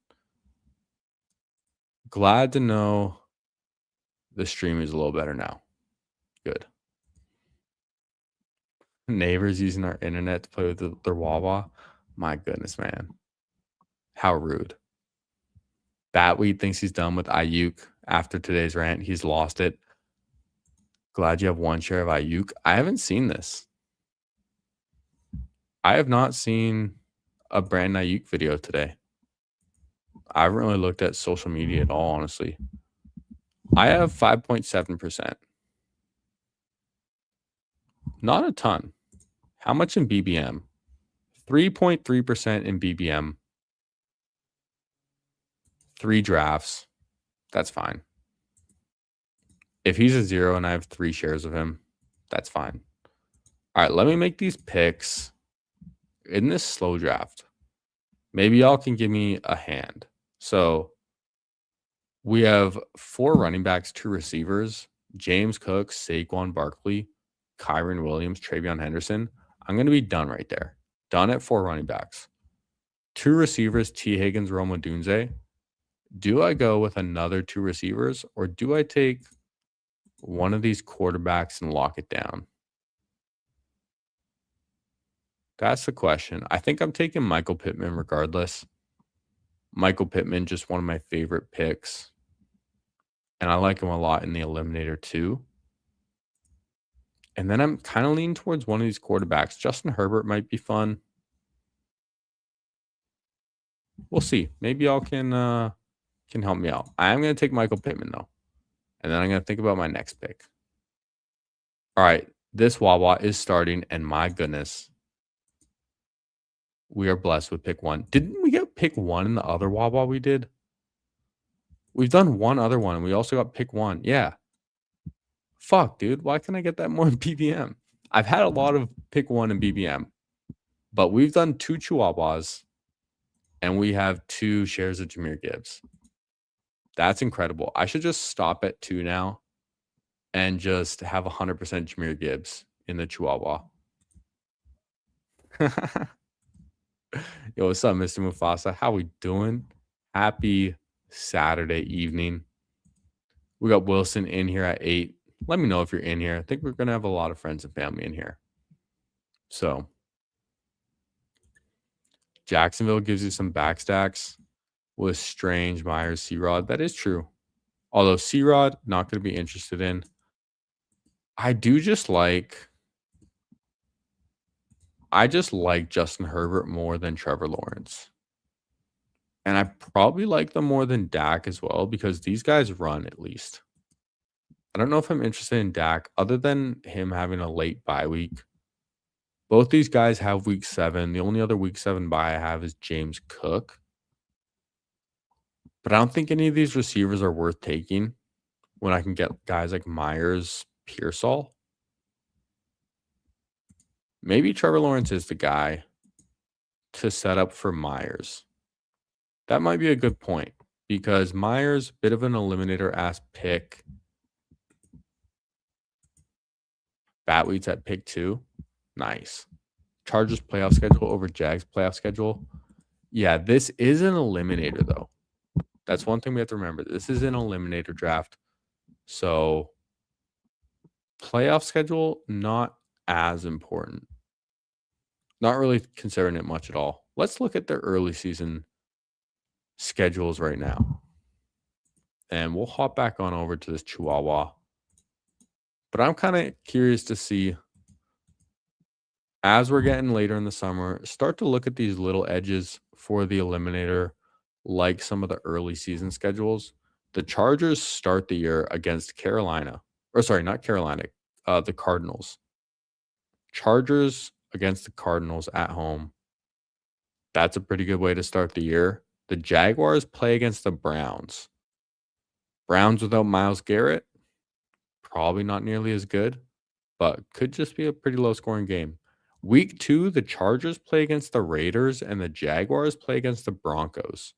A: Glad to know the stream is a little better now. Good. Neighbors using our internet to play with their Wawa. My goodness, man. How rude. Batweed thinks he's done with Ayuk after today's rant. He's lost it. Glad you have 1 share of Ayuk. I haven't seen this. I have not seen a Brandon Ayuk video today. I haven't really looked at social media at all, honestly. I have 5.7%. Not a ton. How much in BBM? 3.3% in BBM. 3 drafts. That's fine. If he's a 0 and I have 3 shares of him, that's fine. All right, let me make these picks in this slow draft. Maybe y'all can give me a hand. So we have 4 running backs, 2 receivers, James Cook, Saquon Barkley, Kyron Williams, Travion Henderson. I'm going to be done right there. Done at 4 running backs. 2 receivers, T. Higgins, Roma Dunze. Do I go with another 2 receivers, or do I take one of these quarterbacks and lock it down? That's the question. I think I'm taking Michael Pittman regardless. Michael Pittman, just one of my favorite picks, and I like him a lot in the eliminator too. And then I'm kind of leaning towards one of these quarterbacks. Justin Herbert might be fun. We'll see. Maybe y'all can help me out. I am going to take Michael Pittman though. And then I'm going to think about my next pick. All right, this Wawa is starting, and my goodness, we are blessed with pick 1. Didn't we get pick 1 in the other Wawa we did? We've done one other one, and we also got pick 1. Yeah. Fuck, dude. Why can't I get that more in BBM? I've had a lot of pick 1 in BBM, but we've done 2 Chihuahuas, and we have 2 shares of Jahmyr Gibbs. That's incredible. I should just stop at 2 now and just have 100% Jahmyr Gibbs in the Chihuahua. Yo, what's up, Mr. Mufasa? How we doing? Happy Saturday evening. We got Wilson in here at 8. Let me know if you're in here. I think we're going to have a lot of friends and family in here. So, Jacksonville gives you some backstacks with Strange, Myers, C-Rod. That is true. Although C-Rod, not going to be interested in. I just like Justin Herbert more than Trevor Lawrence. And I probably like them more than Dak as well because these guys run at least. I don't know if I'm interested in Dak other than him having a late bye week. Both these guys have week 7. The only other week 7 bye I have is James Cook. But I don't think any of these receivers are worth taking when I can get guys like Myers, Pearsall. Maybe Trevor Lawrence is the guy to set up for Myers. That might be a good point because Myers, bit of an eliminator-ass pick. Batweeds at pick 2. Nice. Chargers playoff schedule over Jags playoff schedule. Yeah, this is an eliminator, though. That's one thing we have to remember. This is an eliminator draft. So, playoff schedule, not as important. Not really considering it much at all. Let's look at their early season schedules right now. And we'll hop back on over to this Chihuahua. But I'm kind of curious to see, as we're getting later in the summer, start to look at these little edges for the eliminator, like some of the early season schedules. The Chargers start the year against Carolina. Or sorry, not Carolina, the Cardinals. Chargers against the Cardinals at home. That's a pretty good way to start the year. The Jaguars play against the Browns. Browns without Myles Garrett, probably not nearly as good, but could just be a pretty low-scoring game. Week 2, the Chargers play against the Raiders, and the Jaguars play against the Broncos.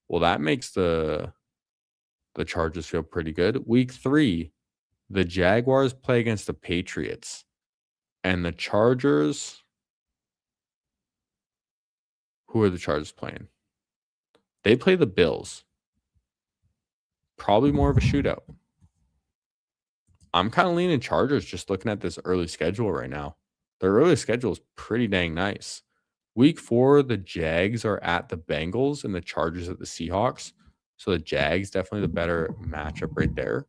A: Well, that makes the Chargers feel pretty good. Week 3, the Jaguars play against the Patriots, and the Chargers. Who are the Chargers playing? They play the Bills. Probably more of a shootout. I'm kind of leaning Chargers just looking at this early schedule right now. Their early schedule is pretty dang nice. Week 4, the Jags are at the Bengals and the Chargers at the Seahawks. So the Jags definitely the better matchup right there.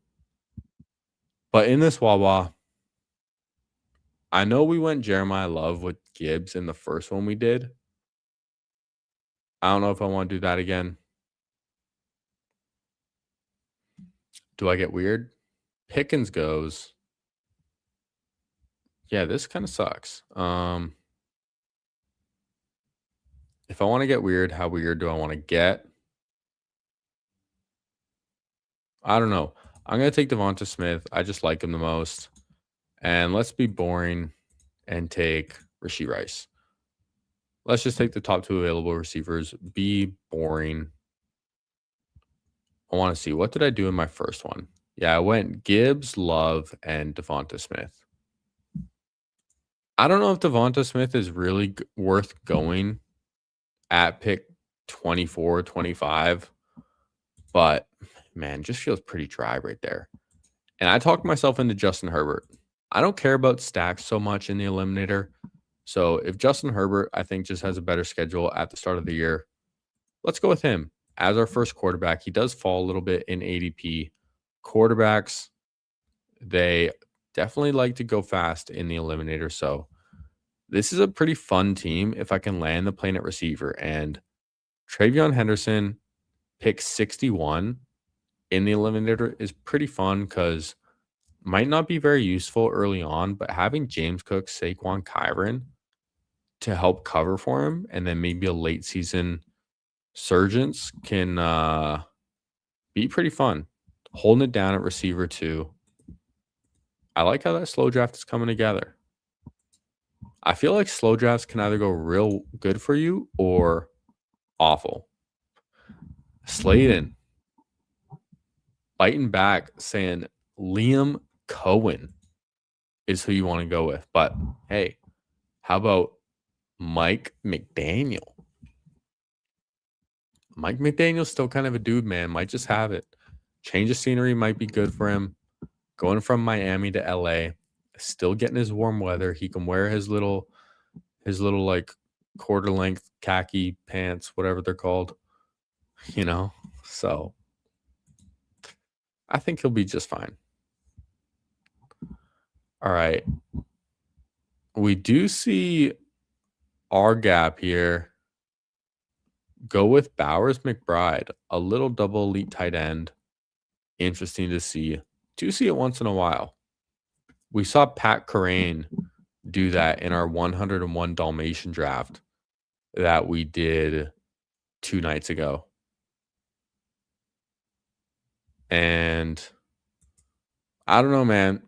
A: But in this Wawa, I know we went Jeremiah Love with Gibbs in the first one we did. I don't know if I want to do that again. Do I get weird? Pickens goes. Yeah, this kind of sucks. If I want to get weird, how weird do I want to get? I don't know. I'm going to take Devonta Smith. I just like him the most. And let's be boring and take Rashee Rice. Let's just take the top 2 available receivers. Be boring. I want to see. What did I do in my first one? Yeah, I went Gibbs, Love, and Devonta Smith. I don't know if Devonta Smith is really worth going at pick 24, 25. But, man, just feels pretty dry right there. And I talked myself into Justin Herbert. I don't care about stacks so much in the eliminator. So if Justin Herbert, I think, just has a better schedule at the start of the year, let's go with him as our first quarterback. He does fall a little bit in ADP. Quarterbacks, they definitely like to go fast in the eliminator. So this is a pretty fun team if I can land the plane at receiver. And Travion Henderson, pick 61 in the eliminator is pretty fun because might not be very useful early on, but having James Cook, Saquon, Kyron to help cover for him, and then maybe a late season Surgeons can be pretty fun. Holding it down at receiver too. I like how that slow draft is coming together. I feel like slow drafts can either go real good for you or awful. Slayton biting back saying Liam Cohen is who you want to go with. But hey, how about Mike McDaniel? Mike McDaniel's still kind of a dude, man. Might just have it. Change of scenery might be good for him. Going from Miami to LA, still getting his warm weather. He can wear his little like quarter length khaki pants, whatever they're called, you know? So I think he'll be just fine. All right. We do see our gap here. Go with Bowers McBride, a little double elite tight end. Interesting to see. Do see it once in a while. We saw Pat Kerrane do that in our 101 Dalmatian draft that we did 2 nights ago. And I don't know, man.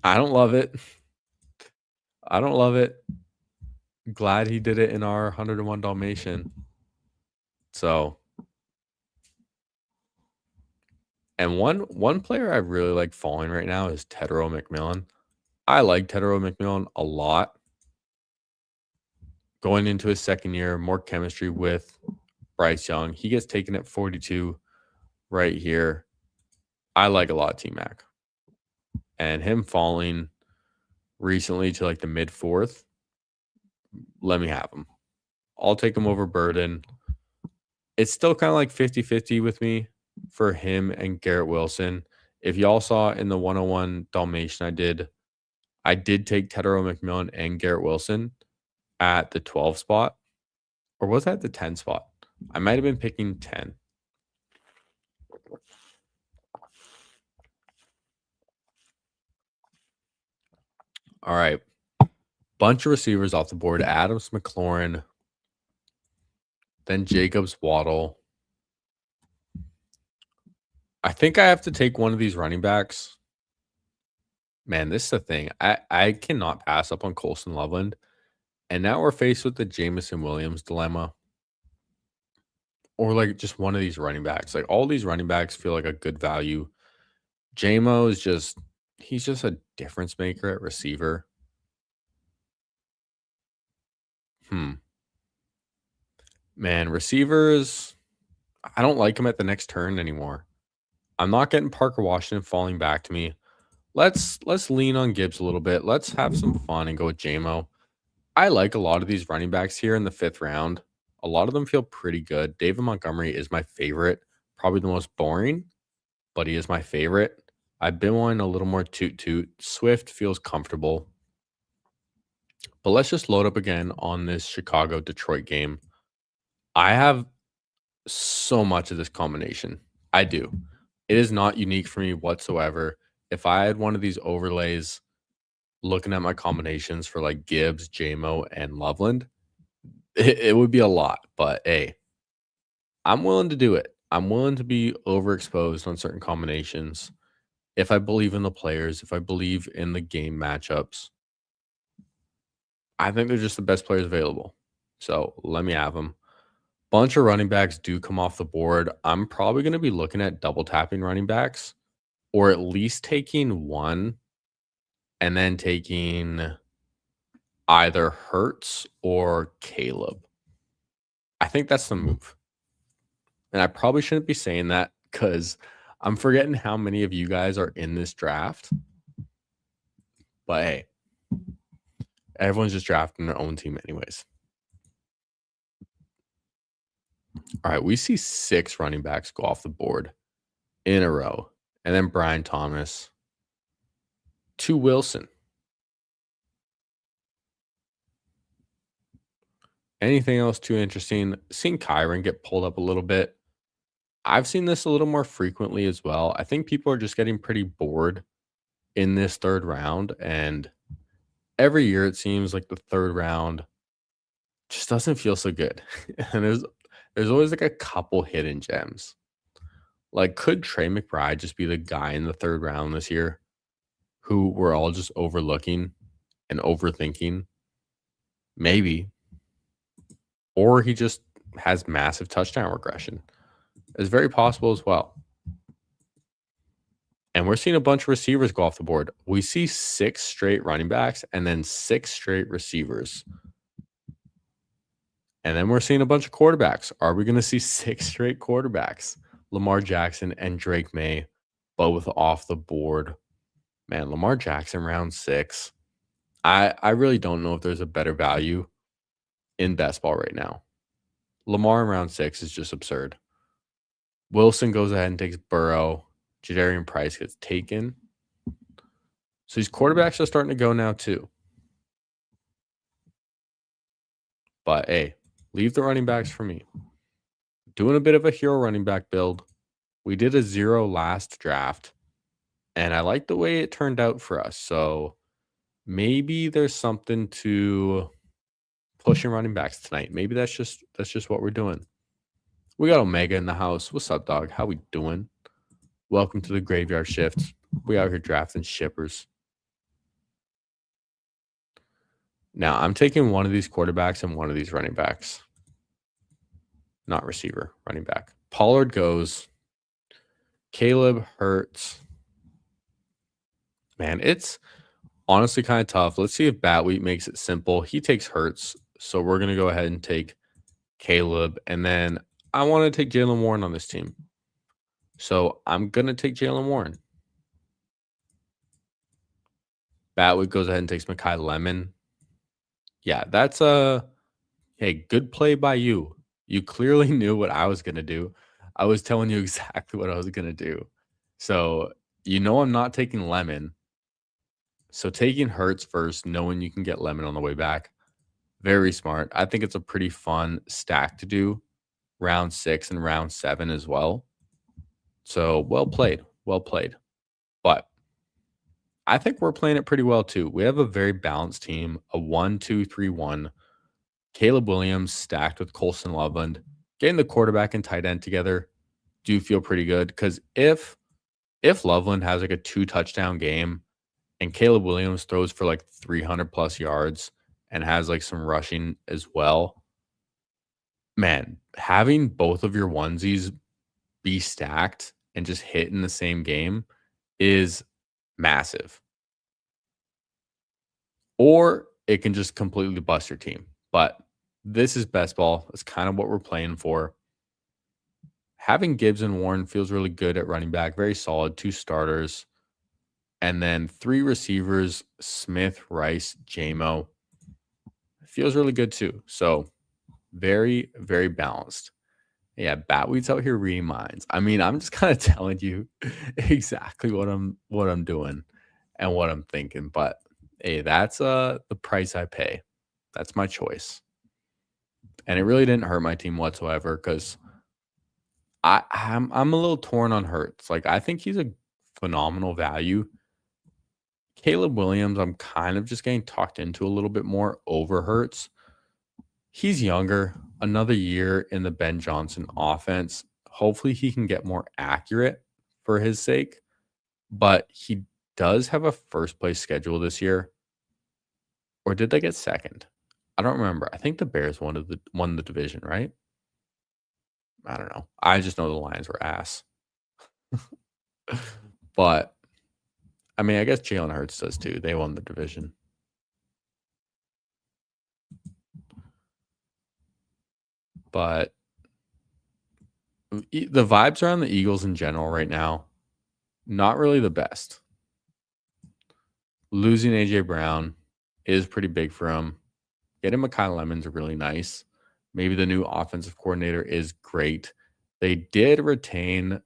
A: I don't love it. I don't love it. Glad he did it in our 101 Dalmatian. So, and one player I really like following right now is Tedero McMillan. I like Tedero McMillan a lot. Going into his second year, more chemistry with Bryce Young. He gets taken at 42 right here. I like a lot T-Mac. And him falling recently to like the mid 4th, let me have him. I'll take him over Burden. It's still kind of like 50-50 with me for him and Garrett Wilson. If y'all saw in the 101 Dalmatian I did take Tedero McMillan and Garrett Wilson at the 12 spot. Or was that the 10 spot? I might have been picking 10. All right. Bunch of receivers off the board. Adams, McLaurin, then Jacobs, Waddle. I think I have to take one of these running backs. Man, this is the thing. I cannot pass up on Colson Loveland. And now we're faced with the Jameson Williams dilemma. Or like just one of these running backs. Like all these running backs feel like a good value. JMO is he's just a difference maker at receiver. Man, receivers, I don't like him at the next turn anymore. I'm not getting Parker Washington falling back to me. Let's lean on Gibbs a little bit. Let's have some fun and go with JMO. I like a lot of these running backs here in the 5th round. A lot of them feel pretty good. David Montgomery is my favorite. Probably the most boring, but he is my favorite. I've been wanting a little more toot. Swift feels comfortable. But let's just load up again on this Chicago-Detroit game. I have so much of this combination. I do. It is not unique for me whatsoever. If I had one of these overlays looking at my combinations for like Gibbs, JMO, and Loveland, it would be a lot. But hey, I'm willing to do it. I'm willing to be overexposed on certain combinations if I believe in the players, if I believe in the game matchups. I think they're just the best players available. So let me have them. Bunch of running backs do come off the board. I'm probably going to be looking at double tapping running backs or at least taking one and then taking either Hurts or Caleb. I think that's the move. And I probably shouldn't be saying that because I'm forgetting how many of you guys are in this draft. But hey, everyone's just drafting their own team anyways. All right, we see 6 running backs go off the board in a row. And then Brian Thomas to Wilson. Anything else too interesting? Seeing Kyron get pulled up a little bit. I've seen this a little more frequently as well. I think people are just getting pretty bored in this third round. And every year it seems like the third round just doesn't feel so good. And there's always like a couple hidden gems. Like, could Trey McBride just be the guy in the third round this year who we're all just overlooking and overthinking? Maybe. Or he just has massive touchdown regression. It's very possible as well. And we're seeing a bunch of receivers go off the board. We see 6 straight running backs and then 6 straight receivers. And then we're seeing a bunch of quarterbacks. Are we going to see 6 straight quarterbacks? Lamar Jackson and Drake May both off the board. Man, Lamar Jackson round 6. I really don't know if there's a better value in best ball right now. Lamar in round 6 is just absurd. Wilson goes ahead and takes Burrow. Jadarian Price gets taken. So these quarterbacks are starting to go now too. But hey, leave the running backs for me. Doing a bit of a hero running back build. We did a 0 last draft, and I like the way it turned out for us. So maybe there's something to pushing running backs tonight. Maybe that's just what we're doing. We got Omega in the house. What's up, dog? How we doing? Welcome to the graveyard shift. We out here drafting shippers. Now, I'm taking one of these quarterbacks and one of these running backs. Not receiver, running back. Pollard goes. Caleb Hurts. Man, it's honestly kind of tough. Let's see if Batweet makes it simple. He takes Hurts, so we're going to go ahead and take Caleb. And then I want to take Jalen Warren on this team. So I'm going to take Jalen Warren. Batweet goes ahead and takes Mekhi Lemon. Yeah, that's hey, good play by you. You clearly knew what I was going to do. I was telling you exactly what I was going to do. So, I'm not taking Lemon. So taking Hurts first, knowing you can get Lemon on the way back, very smart. I think it's a pretty fun stack to do round 6 and round 7 as well. So well played. But I think we're playing it pretty well too. We have a very balanced team, a 1-2-3-1. Caleb Williams stacked with Colson Loveland. Getting the quarterback and tight end together do feel pretty good, because if Loveland has like a 2 touchdown game and Caleb Williams throws for like 300 plus yards and has like some rushing as well, man, having both of your onesies be stacked and just hit in the same game is massive. Or it can just completely bust your team. But this is best ball. It's kind of what we're playing for. Having Gibbs and Warren feels really good at running back. Very solid. 2 starters. And then 3 receivers, Smith, Rice, JMO. Feels really good too. So very, very balanced. Yeah, Batweed's out here reading minds. I mean, I'm just kind of telling you exactly what I'm doing and what I'm thinking. But hey, that's the price I pay. That's my choice. And it really didn't hurt my team whatsoever, because I'm a little torn on Hurts. Like, I think he's a phenomenal value. Caleb Williams, I'm kind of just getting talked into a little bit more over Hurts. He's younger, another year in the Ben Johnson offense. Hopefully he can get more accurate for his sake, but he does have a first place schedule this year. Or did they get second? I don't remember. I think the Bears won the division, right? I don't know. I just know the Lions were ass. But I mean, I guess Jalen Hurts does too. They won the division. But The vibes around the Eagles in general right now, not really the best. Losing AJ Brown is pretty big for him. Getting Mekhi Lemon's really nice. Maybe the new offensive coordinator is great. They did retain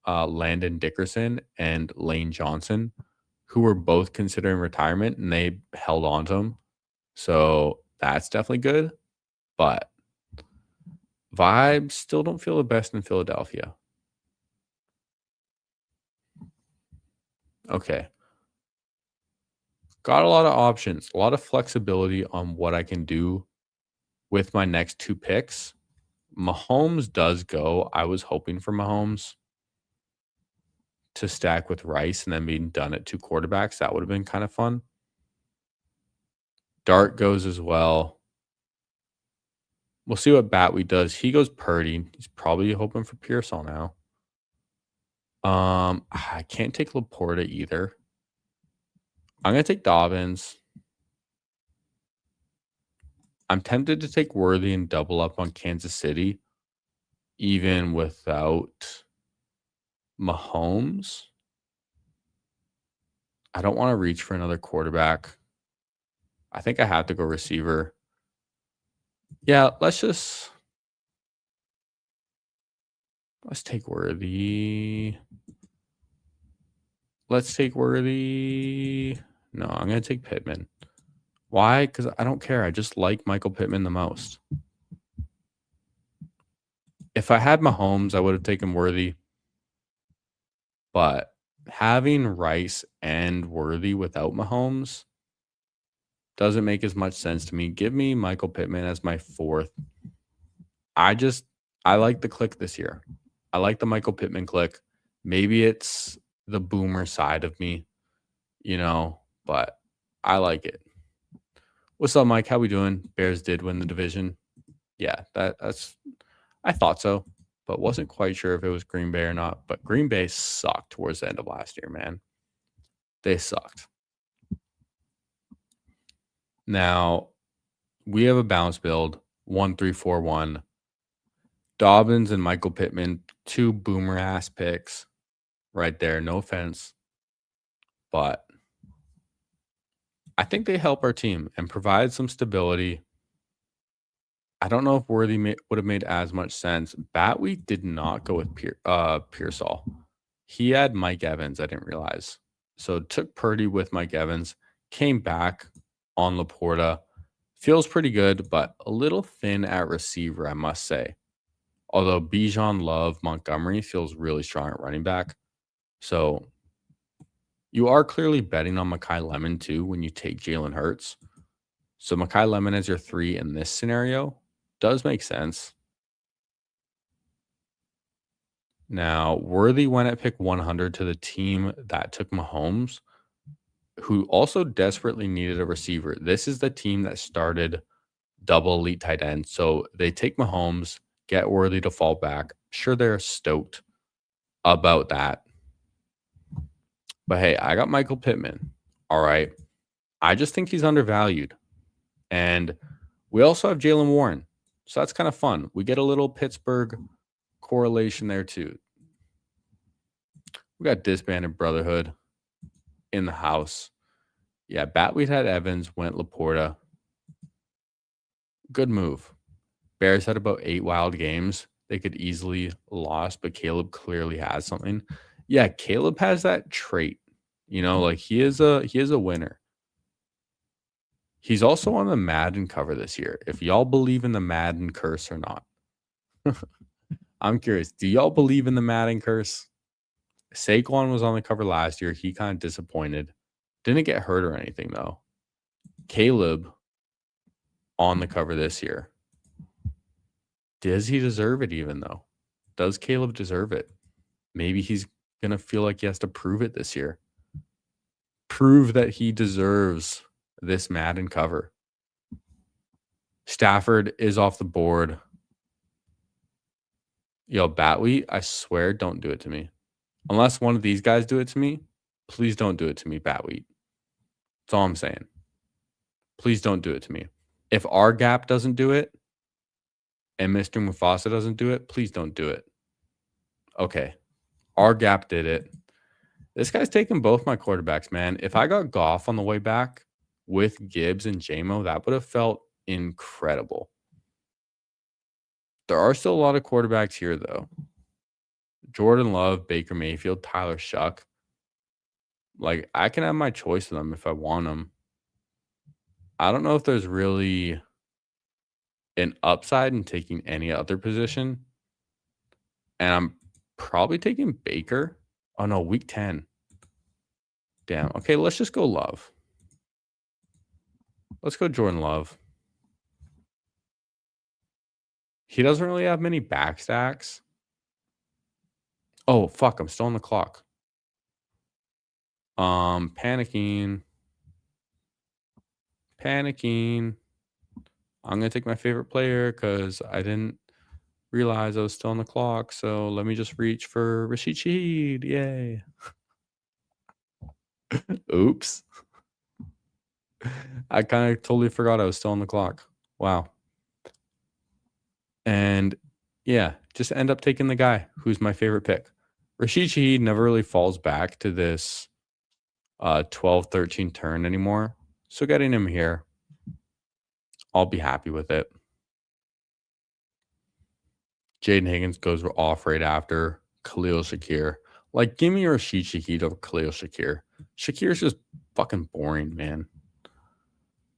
A: Landon Dickerson and Lane Johnson, who were both considering retirement, and they held on to them. So that's definitely good. But vibes still don't feel the best in Philadelphia. Okay. Got a lot of options, a lot of flexibility on what I can do with my next two picks. Mahomes does go. I was hoping for Mahomes to stack with Rice and then being done at two quarterbacks. That would have been kind of fun. Dart goes as well. We'll see what Batwee does. He goes Purdy. He's probably hoping for Pearsall now. I can't take Laporta either. I'm gonna take Dobbins. I'm tempted to take Worthy and double up on Kansas City, even without Mahomes. I don't want to reach for another quarterback. I think I have to go receiver. Yeah, let's take Worthy. Let's take Worthy. No, I'm going to take Pittman. Why? Because I don't care. I just like Michael Pittman the most. If I had Mahomes, I would have taken Worthy. But having Rice and Worthy without Mahomes doesn't make as much sense to me. Give me Michael Pittman as my fourth. I like the click this year. I like the Michael Pittman click. Maybe it's the boomer side of me, but I like it. What's up, Mike? How we doing? Bears did win the division. Yeah, that's I thought so, but wasn't quite sure if it was Green Bay or not. But Green Bay sucked towards the end of last year, man. They sucked. Now, we have a bounce build, 1-3-4-1. Dobbins and Michael Pittman, two boomer ass picks right there. No offense. But I think they help our team and provide some stability. I don't know if Worthy would have made as much sense. Batweek did not go with Pearsall. He had Mike Evans. I didn't realize. So took Purdy with Mike Evans. Came back on Laporta. Feels pretty good, but a little thin at receiver, I must say. Although Bijan Love Montgomery feels really strong at running back. So you are clearly betting on Mekhi Lemon too when you take Jalen Hurts. So Mekhi Lemon as your 3 in this scenario does make sense. Now, Worthy went at pick 100 to the team that took Mahomes, who also desperately needed a receiver. This is the team that started double elite tight end. So they take Mahomes, get Worthy to fall back. Sure, they're stoked about that. But hey, I got Michael Pittman. All right. I just think he's undervalued. And we also have Jalen Warren. So that's kind of fun. We get a little Pittsburgh correlation there too. We got Disbanded Brotherhood in the house. Yeah, Batweed had Evans, went Laporta. Good move. Bears had about 8 wild games. They could easily lost, but Caleb clearly has something. Yeah, Caleb has that trait. Like he is a winner. He's also on the Madden cover this year. If y'all believe in the Madden curse or not. I'm curious. Do y'all believe in the Madden curse? Saquon was on the cover last year. He kind of disappointed. Didn't get hurt or anything, though. Caleb on the cover this year. Does he deserve it even, though? Does Caleb deserve it? Maybe he's going to feel like he has to prove it this year. Prove that he deserves this Madden cover. Stafford is off the board. Yo, Batwee, I swear, don't do it to me. Unless one of these guys do it to me, please don't do it to me, Batwee. That's all I'm saying. Please don't do it to me. If our gap doesn't do it, and Mr. Mufasa doesn't do it, please don't do it. Okay. Our gap did it. This guy's taking both my quarterbacks, man. If I got Goff on the way back with Gibbs and JMO, that would have felt incredible. There are still a lot of quarterbacks here, though. Jordan Love, Baker Mayfield, Tyler Shuck. Like, I can have my choice of them if I want them. I don't know if there's really an upside in taking any other position. And I'm probably taking Baker. Oh, no, week 10. Damn. Okay, let's just go Love. Let's go Jordan Love. He doesn't really have many backstacks. Oh, fuck, I'm still on the clock. Panicking. I'm going to take my favorite player because I didn't realize I was still on the clock. So let me just reach for Rashid Shaheed. Yay. Oops. I kind of totally forgot I was still on the clock. Wow. And yeah, just end up taking the guy who's my favorite pick. Rashid Shaheed never really falls back to this 12-13 turn anymore. So getting him here, I'll be happy with it. Jaden Higgins goes off right after Khalil Shakir. Like, give me Rashid Shaheed over Khalil Shakir. Shakir's just fucking boring, man.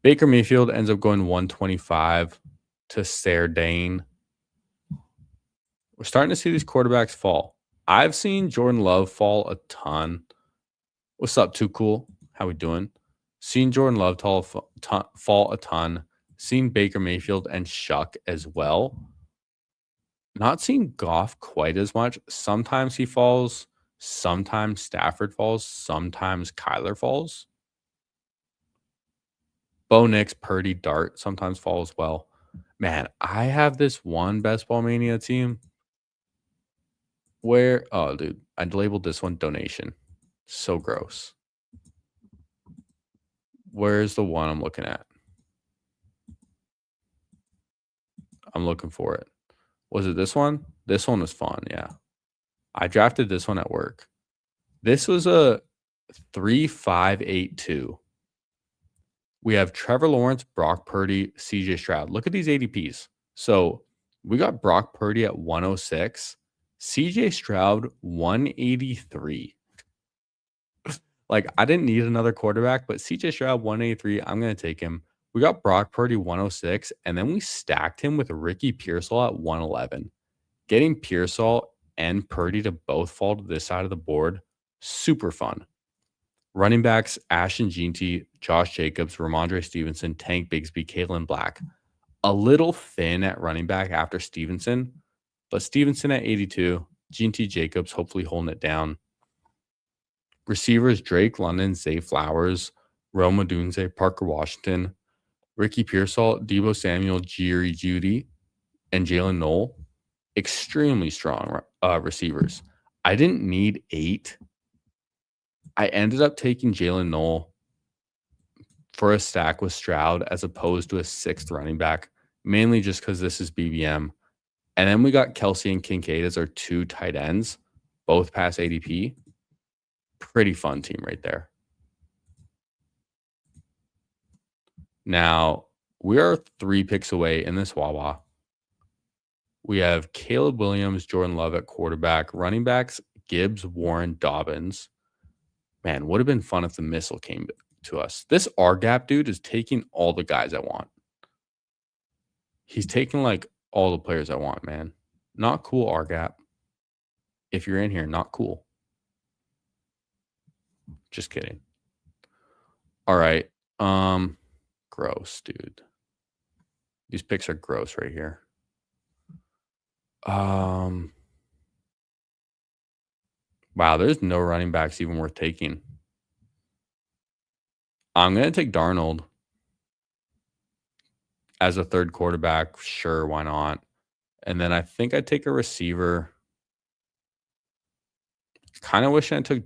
A: Baker Mayfield ends up going 125 to Sardane. We're starting to see these quarterbacks fall. I've seen Jordan Love fall a ton. What's up, Too Cool? How we doing? Seen Jordan Love fall a ton. Seen Baker Mayfield and Shuck as well. Not seen Goff quite as much. Sometimes he falls. Sometimes Stafford falls. Sometimes Kyler falls. Bo Nix, Purdy, Dart sometimes fall as well. Man, I have this one Best Ball Mania team where, oh, dude, I labeled this one donation. So gross. Where's the one I'm looking at? I'm looking for it. Was it this one? This one was fun, yeah. I drafted this one at work. This was a 3-5-8-2. We have Trevor Lawrence, Brock Purdy, CJ Stroud. Look at these ADPs. So we got Brock Purdy at 106, CJ Stroud 183. Like, I didn't need another quarterback, but CJ Stroud 183, I'm going to take him. We got Brock Purdy 106, and then we stacked him with Ricky Pearsall at 111. Getting Pearsall and Purdy to both fall to this side of the board, super fun. Running backs, Ashton Jeanty, Josh Jacobs, Ramondre Stevenson, Tank Bigsby, Kalen Black. A little thin at running back after Stevenson, but Stevenson at 82, Jeanty Jacobs hopefully holding it down. Receivers, Drake London, Zay Flowers, Rome Odunze, Parker Washington, Ricky Pearsall, Debo Samuel, Jerry Jeudy, and Jalen Knoll. Extremely strong receivers. I didn't need 8. I ended up taking Jalen Knoll for a stack with Stroud as opposed to a 6th running back, mainly just because this is BBM. And then we got Kelsey and Kincaid as our 2 tight ends, both past ADP. Pretty fun team right there. Now, we are 3 picks away in this Wawa. We have Caleb Williams, Jordan Love at quarterback, running backs, Gibbs, Warren, Dobbins. Man, would have been fun if the missile came to us. This R-Gap dude is taking all the guys I want. He's taking like all the players I want, man. Not cool, R-Gap. If you're in here, not cool. Just kidding. All right. Gross, dude. These picks are gross right here. Wow, there's no running backs even worth taking. I'm going to take Darnold as a 3rd quarterback. Sure, why not? And then I think I'd take a receiver. Kind of wish I took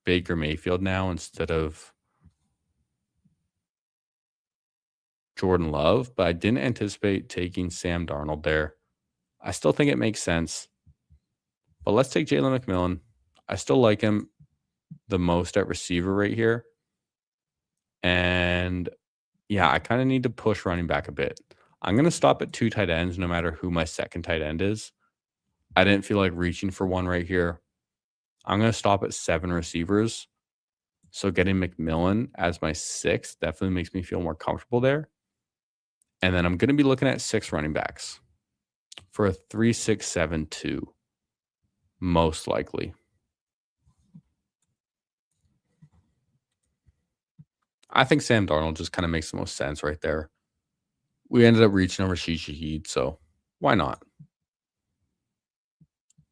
A: Baker Mayfield now instead of Jordan Love, but I didn't anticipate taking Sam Darnold there. I still think it makes sense, but let's take Jalen McMillan. I still like him the most at receiver right here. And yeah, I kind of need to push running back a bit. I'm going to stop at 2 tight ends no matter who my second tight end is. I didn't feel like reaching for one right here. I'm going to stop at 7 receivers. So getting McMillan as my 6th definitely makes me feel more comfortable there. And then I'm going to be looking at 6 running backs for a 3-6-7-2, most likely. I think Sam Darnold just kind of makes the most sense right there. We ended up reaching over Rashid Shaheed, so why not?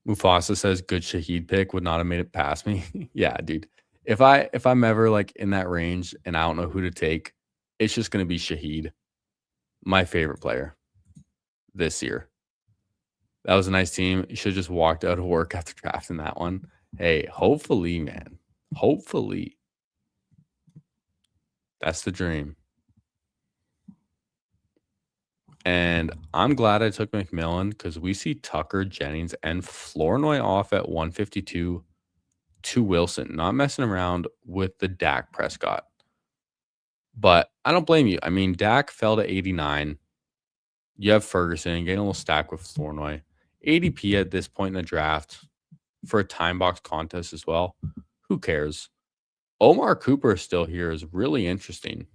A: Mufasa says good Shaheed pick would not have made it past me. Yeah, dude. If I'm ever like in that range and I don't know who to take, it's just gonna be Shaheed, my favorite player this year. That was a nice team. You should have just walked out of work after drafting that one. Hey, hopefully, man. Hopefully. That's the dream. And I'm glad I took McMillan because we see Tucker, Jennings, and Flournoy off at 152 to Wilson. Not messing around with the Dak Prescott. But I don't blame you. I mean, Dak fell to 89. You have Ferguson getting a little stacked with Flournoy. ADP at this point in the draft for a time box contest as well. Who cares? Omar Cooper still here is really interesting.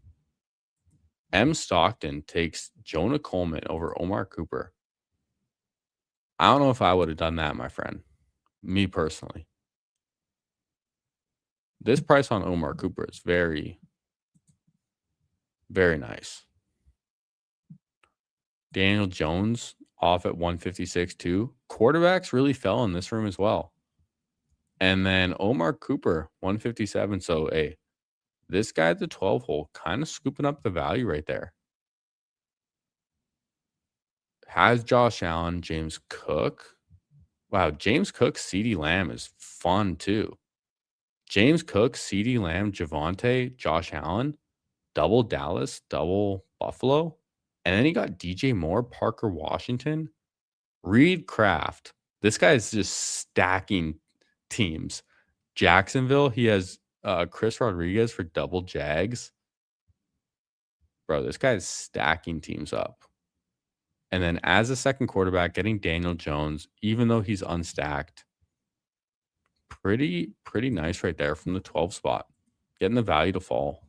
A: M. Stockton takes Jonah Coleman over Omar Cooper. I don't know if I would have done that, my friend. Me personally. This price on Omar Cooper is very, very nice. Daniel Jones off at 156 too. Quarterbacks really fell in this room as well. And then Omar Cooper, 157. So, hey, this guy at the 12 hole kind of scooping up the value right there. Has Josh Allen, James Cook. Wow, James Cook, CeeDee Lamb is fun too. James Cook, CeeDee Lamb, Javonte, Josh Allen, double Dallas, double Buffalo. And then he got DJ Moore, Parker Washington, Reed Kraft. This guy is just stacking teams. Jacksonville, he has Chris Rodriguez for double Jags. Bro, this guy is stacking teams up. And then as a second quarterback, getting Daniel Jones, even though he's unstacked, pretty nice right there from the 12 spot. Getting the value to fall.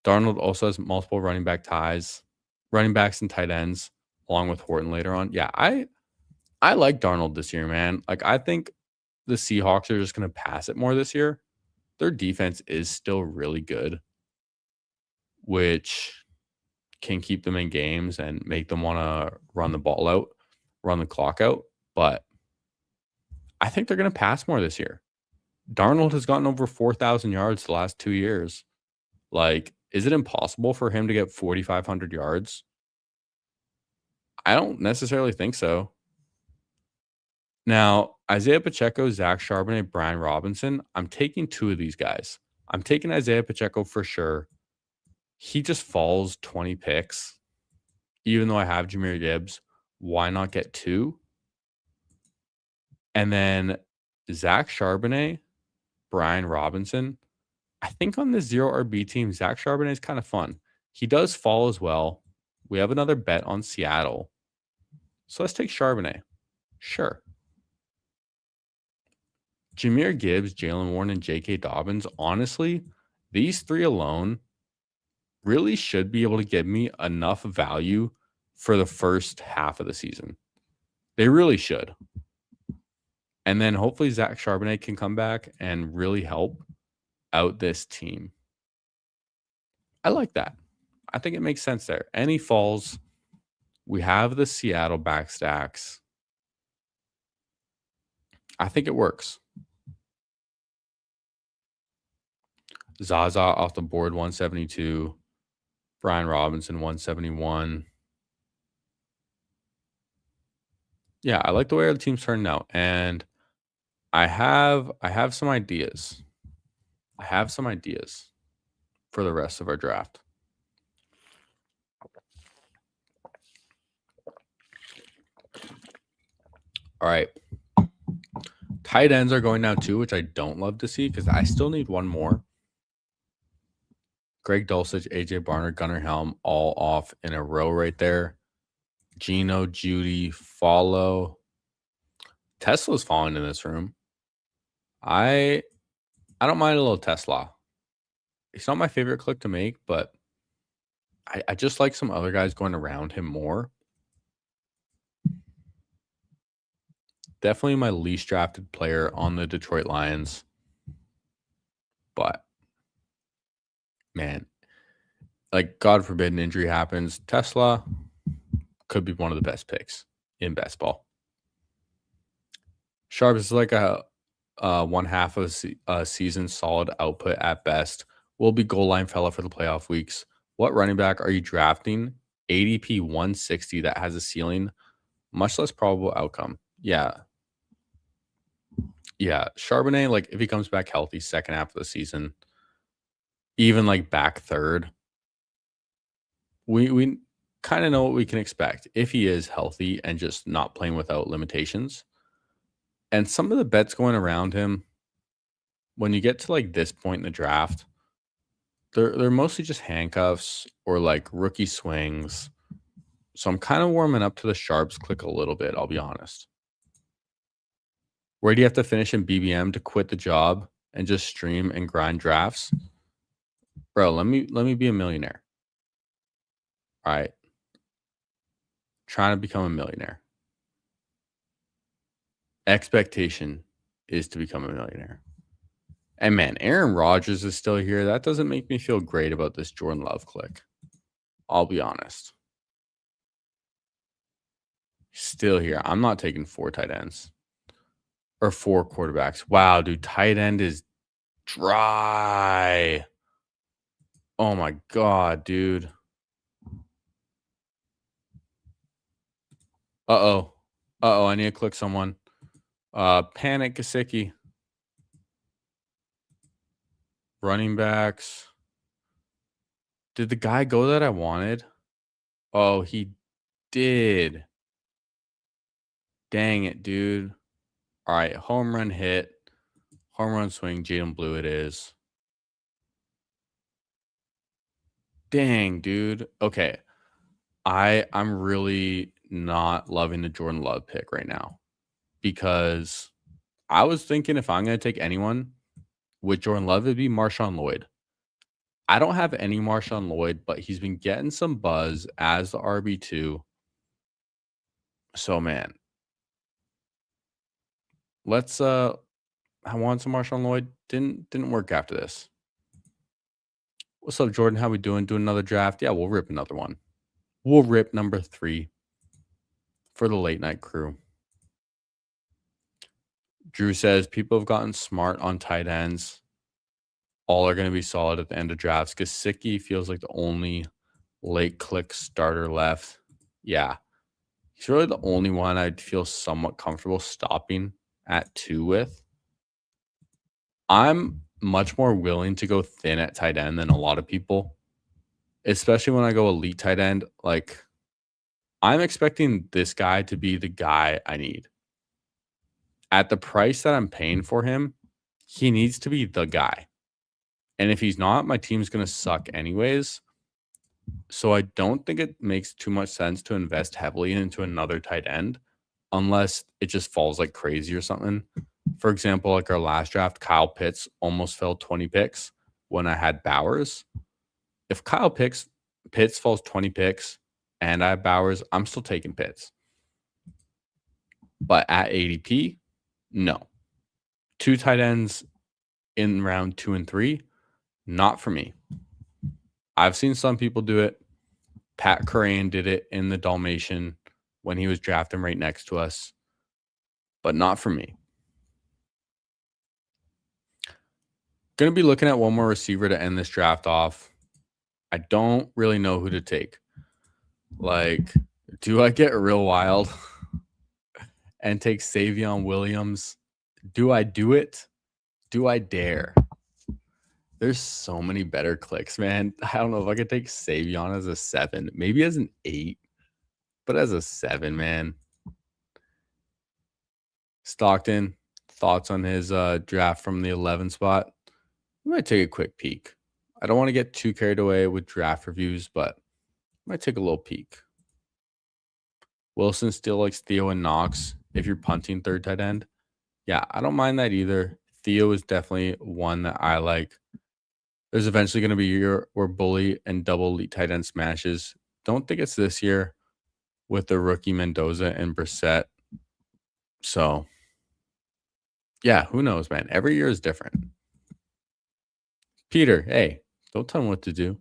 A: Darnold also has multiple running backs and tight ends, along with Horton later on. Yeah, I like Darnold this year, man. Like, I think the Seahawks are just going to pass it more this year. Their defense is still really good, which can keep them in games and make them want to run the ball out, run the clock out. But I think they're going to pass more this year. Darnold has gotten over 4,000 yards the last 2 years. Like, is it impossible for him to get 4,500 yards? I don't necessarily think so. Now, Isaiah Pacheco, Zach Charbonnet, Brian Robinson, I'm taking 2 of these guys. I'm taking Isaiah Pacheco for sure. He just falls 20 picks. Even though I have Jahmyr Gibbs, why not get 2? And then Zach Charbonnet, Brian Robinson. I think on this 0 RB team, Zach Charbonnet is kind of fun. He does fall as well. We have another bet on Seattle. So let's take Charbonnet. Sure. Jahmyr Gibbs, Jalen Warren, and J.K. Dobbins, honestly, these 3 alone really should be able to give me enough value for the first half of the season. They really should. And then hopefully Zach Charbonnet can come back and really help out this team. I like that. I think it makes sense there. Any falls, we have the Seattle back stacks. I think it works. Zaza off the board, 172. Brian Robinson, 171. Yeah, I like the way our team's turning out. And I have some ideas. I have some ideas for the rest of our draft. All right. Tight ends are going now too, which I don't love to see because I still need one more. Greg Dulcich, AJ Barner, Gunnar Helm, all off in a row right there. Gino, Judy, follow. Tesla's falling in this room. I don't mind a little Tesla. It's not my favorite click to make, but I just like some other guys going around him more. Definitely my least drafted player on the Detroit Lions. But, man, like, God forbid an injury happens. Tesla could be one of the best picks in best ball. Sharp is like a one half of a season solid output at best. Will be goal line fella for the playoff weeks. What running back are you drafting? ADP 160 that has a ceiling, much less probable outcome. Yeah. Charbonnet, like if he comes back healthy second half of the season, even like back third, we kind of know what we can expect if he is healthy and just not playing without limitations. And some of the bets going around him, when you get to like this point in the draft, they're mostly just handcuffs or like rookie swings. So I'm kind of warming up to the Sharps click a little bit, I'll be honest. Where do you have to finish in BBM to quit the job and just stream and grind drafts? Bro, let me be a millionaire. All right. Trying to become a millionaire. Expectation is to become a millionaire. And man, Aaron Rodgers is still here. That doesn't make me feel great about this Jordan Love click. I'll be honest. Still here. I'm not taking 4 tight ends or 4 quarterbacks. Wow, dude, tight end is dry. Oh my God, dude. Uh-oh. I need to click someone. Panic Gesicki. Running backs. Did the guy go that I wanted? Oh, he did. Dang it, dude. All right, home run hit. Home run swing, Jaden Blue it is. Dang, dude. Okay. I'm really not loving the Jordan Love pick right now because I was thinking if I'm going to take anyone with Jordan Love, it'd be Marshawn Lloyd. I don't have any Marshawn Lloyd, but he's been getting some buzz as the RB2. So, man, let's I want some Marshawn Lloyd. Didn't work after this. What's up, Jordan? How we doing? Doing another draft? Yeah, we'll rip another one. We'll rip number 3 for the late night crew. Drew says people have gotten smart on tight ends. All are going to be solid at the end of drafts. Gesicki feels like the only late click starter left. Yeah. He's really the only one I'd feel somewhat comfortable stopping at 2 with. I'm much more willing to go thin at tight end than a lot of people, especially when I go elite tight end. Like, I'm expecting this guy to be the guy I need. At the price that I'm paying for him, he needs to be the guy. And if he's not, my team's going to suck anyways. So I don't think it makes too much sense to invest heavily into another tight end unless it just falls like crazy or something. For example, like our last draft, Kyle Pitts almost fell 20 picks when I had Bowers. If Kyle Pitts falls 20 picks and I have Bowers, I'm still taking Pitts. But at ADP, no. 2 tight ends in round 2 and 3, not for me. I've seen some people do it. Pat Curran did it in the Dalmatian when he was drafting right next to us, but not for me. Going to be looking at one more receiver to end this draft off. I don't really know who to take. Like, do I get real wild and take Savion Williams? Do I do it? Do I dare? There's so many better clicks, man. I don't know if I could take Savion as a 7, maybe as an 8, but as a 7, man. Stockton, thoughts on his draft from the 11 spot? I might take a quick peek. I don't want to get too carried away with draft reviews, but I might take a little peek. Wilson still likes Theo and Knox if you're punting third tight end. Yeah, I don't mind that either. Theo is definitely one that I like. There's eventually going to be a year where bully and double elite tight end smashes. Don't think it's this year with the rookie Mendoza and Brissett. So, yeah, who knows, man? Every year is different. Peter, hey, don't tell him what to do.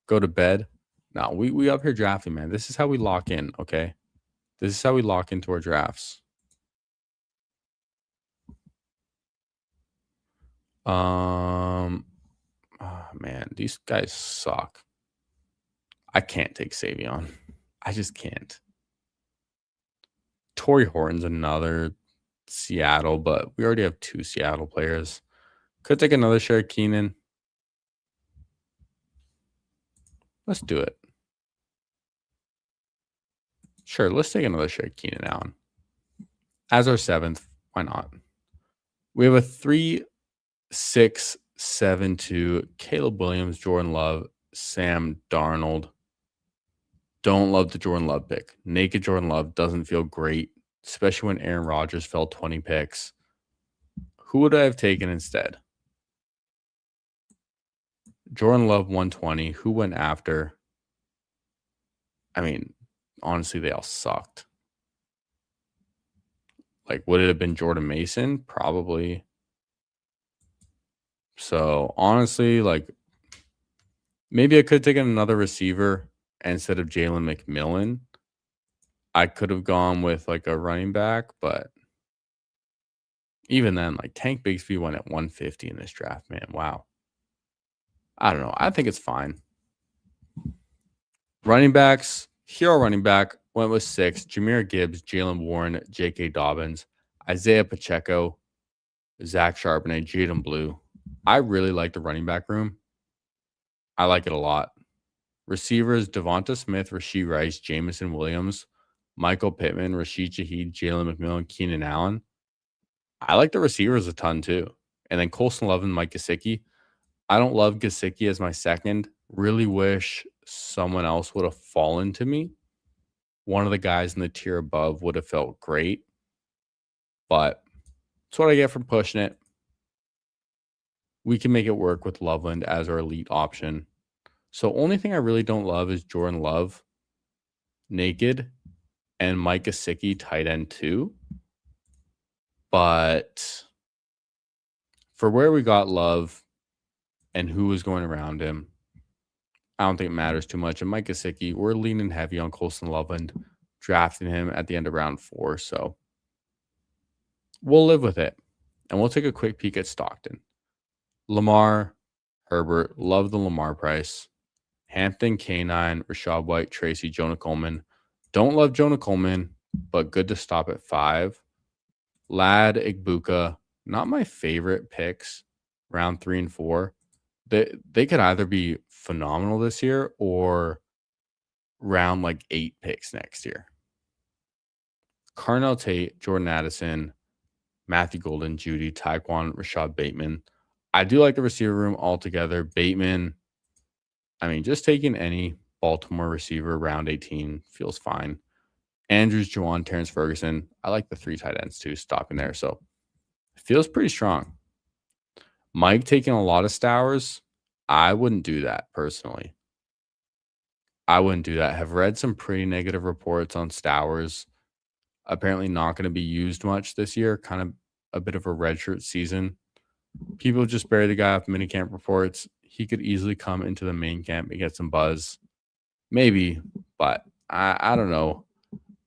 A: Go to bed. No, we up here drafting, man. This is how we lock in, okay? This is how we lock into our drafts. Oh, man, these guys suck. I can't take Savion. I just can't. Torrey Horton's another Seattle, but we already have 2 Seattle players. Could take another share Keenan. Let's do it. Sure, let's take another share Keenan Allen. As our 7th, why not? We have a 3, 6, 7, 2. Caleb Williams, Jordan Love, Sam Darnold. Don't love the Jordan Love pick. Naked Jordan Love doesn't feel great, especially when Aaron Rodgers fell 20 picks. Who would I have taken instead? Jordan Love 120. Who went after? I mean, honestly, they all sucked. Like, would it have been Jordan Mason? Probably. So, honestly, like, maybe I could have taken another receiver instead of Jalen McMillan. I could have gone with, like, a running back, but even then, like, Tank Bigsby went at 150 in this draft, man. Wow. I don't know. I think it's fine. Running backs, hero running back went with 6. Jahmyr Gibbs, Jalen Warren, J.K. Dobbins, Isaiah Pacheco, Zach Charbonnet, Jaden Blue. I really like the running back room. I like it a lot. Receivers, Devonta Smith, Rashee Rice, Jamison Williams, Michael Pittman, Rashid Shaheed, Jalen McMillan, Keenan Allen. I like the receivers a ton too. And then Colson Love and Mike Gesicki. I don't love Gesicki as my second. Really wish someone else would have fallen to me. One of the guys in the tier above would have felt great. But that's what I get for pushing it. We can make it work with Loveland as our elite option. So only thing I really don't love is Jordan Love, naked, and Mike Gesicki, tight end 2. But for where we got Love and who was going around him, I don't think it matters too much. And Mike Gesicki, we're leaning heavy on Colson Loveland, drafting him at the end of round 4. So we'll live with it. And we'll take a quick peek at Stockton. Lamar, Herbert, love the Lamar price. Hampton, K9, Rashad White, Tracy, Jonah Coleman. Don't love Jonah Coleman, but good to stop at 5. Lad, Igbuka, not my favorite picks, round 3 and 4. They could either be phenomenal this year or round like 8 picks next year. Carnell Tate, Jordan Addison, Matthew Golden, Judy, Taekwon, Rashad Bateman. I do like the receiver room altogether. Bateman, I mean, just taking any Baltimore receiver round 18 feels fine. Andrews, Juwan, Terrence Ferguson. I like the 3 tight ends too, stopping there. So it feels pretty strong. Mike taking a lot of Stowers. I wouldn't do that personally. I wouldn't do that. Have read some pretty negative reports on Stowers. Apparently not going to be used much this year. Kind of a bit of a redshirt season. People just bury the guy off minicamp reports. He could easily come into the main camp and get some buzz. Maybe, but I don't know.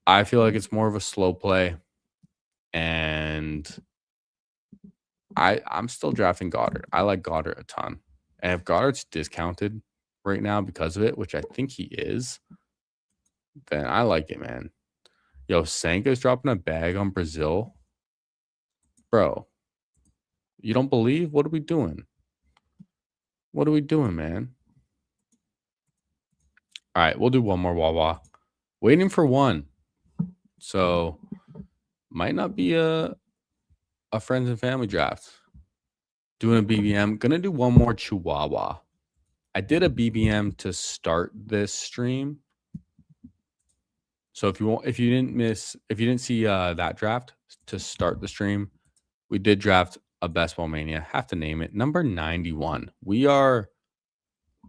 A: I feel like it's more of a slow play. And I'm still drafting Goddard. I like Goddard a ton. And if Goddard's discounted right now because of it, which I think he is, then I like it, man. Yo, Sanka's dropping a bag on Brazil. Bro, you don't believe? What are we doing? What are we doing, man? All right, we'll do one more Wawa. Waiting for one. So might not be a a friends and family draft. Doing a BBM. Gonna do one more Chihuahua. I did a BBM to start this stream. So if you didn't see that draft to start the stream, we did draft a Best Ball Mania. Have to name it number 91. We are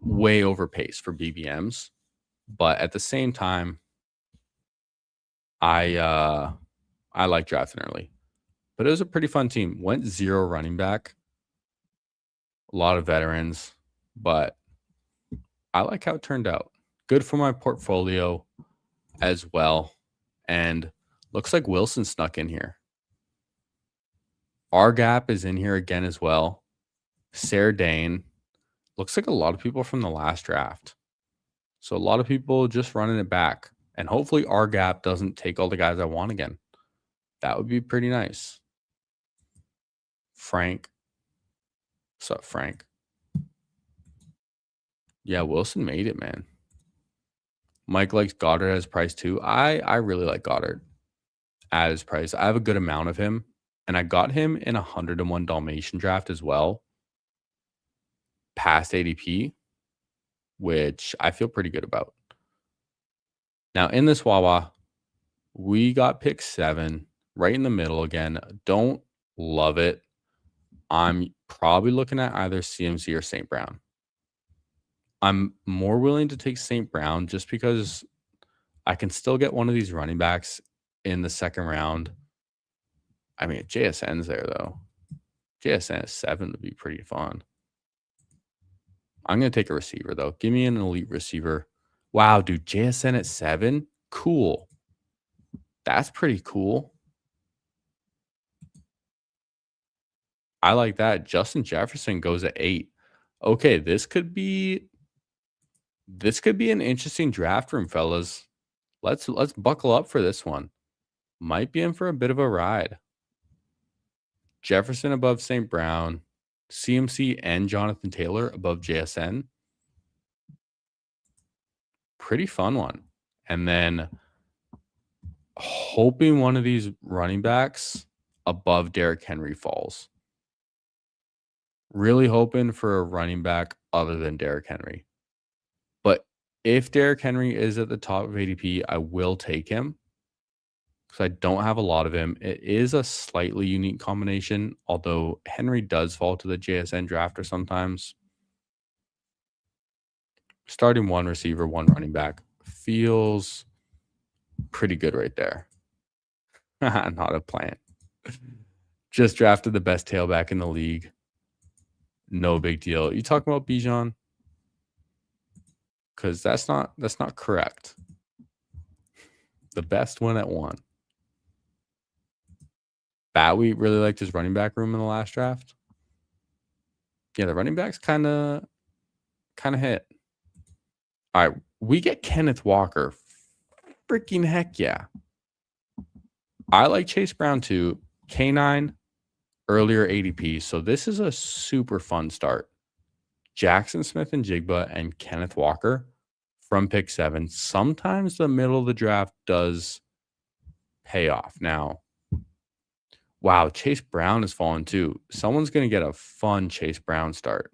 A: way over pace for BBMs, but at the same time, I like drafting early. But it was a pretty fun team. Went 0 running back, a lot of veterans, but I like how it turned out. Good for my portfolio as well. And looks like Wilson snuck in here. Our Gap is in here again as well. Sardane. Looks like a lot of people from the last draft. So a lot of people just running it back. And hopefully our Gap doesn't take all the guys I want again. That would be pretty nice. Frank. What's up, Frank? Yeah, Wilson made it, man. Mike likes Goddard as price too. I really like Goddard as price. I have a good amount of him, and I got him in a 101 Dalmatian draft as well, past ADP, which I feel pretty good about. Now, in this Wawa, we got pick 7, right in the middle again. Don't love it. I'm probably looking at either CMC or St. Brown. I'm more willing to take St. Brown just because I can still get one of these running backs in the second round. I mean, JSN's there, though. JSN at 7 would be pretty fun. I'm going to take a receiver, though. Give me an elite receiver. Wow, dude, JSN at 7? Cool. That's pretty cool. I like that. Justin Jefferson goes at 8. Okay, this could be an interesting draft room, fellas. Let's buckle up for this one. Might be in for a bit of a ride. Jefferson above St. Brown, CMC and Jonathan Taylor above JSN. Pretty fun one. And then hoping one of these running backs above Derrick Henry falls. Really hoping for a running back other than Derrick Henry. But if Derrick Henry is at the top of ADP, I will take him because I don't have a lot of him. It is a slightly unique combination, although Henry does fall to the JSN drafter sometimes. Starting one receiver, one running back feels pretty good right there. Not a plant. Just drafted the best tailback in the league. No big deal. You talking about Bijan? Because that's not correct. The best win at 1. Bowie really liked his running back room in the last draft. Yeah, the running backs kind of hit. All right, we get Kenneth Walker. Freaking heck yeah. I like Chase Brown too. K9, earlier ADP. So this is a super fun start. Jackson Smith and Jigba and Kenneth Walker from pick 7. Sometimes the middle of the draft does pay off. Now, wow, Chase Brown has fallen too. Someone's going to get a fun Chase Brown start.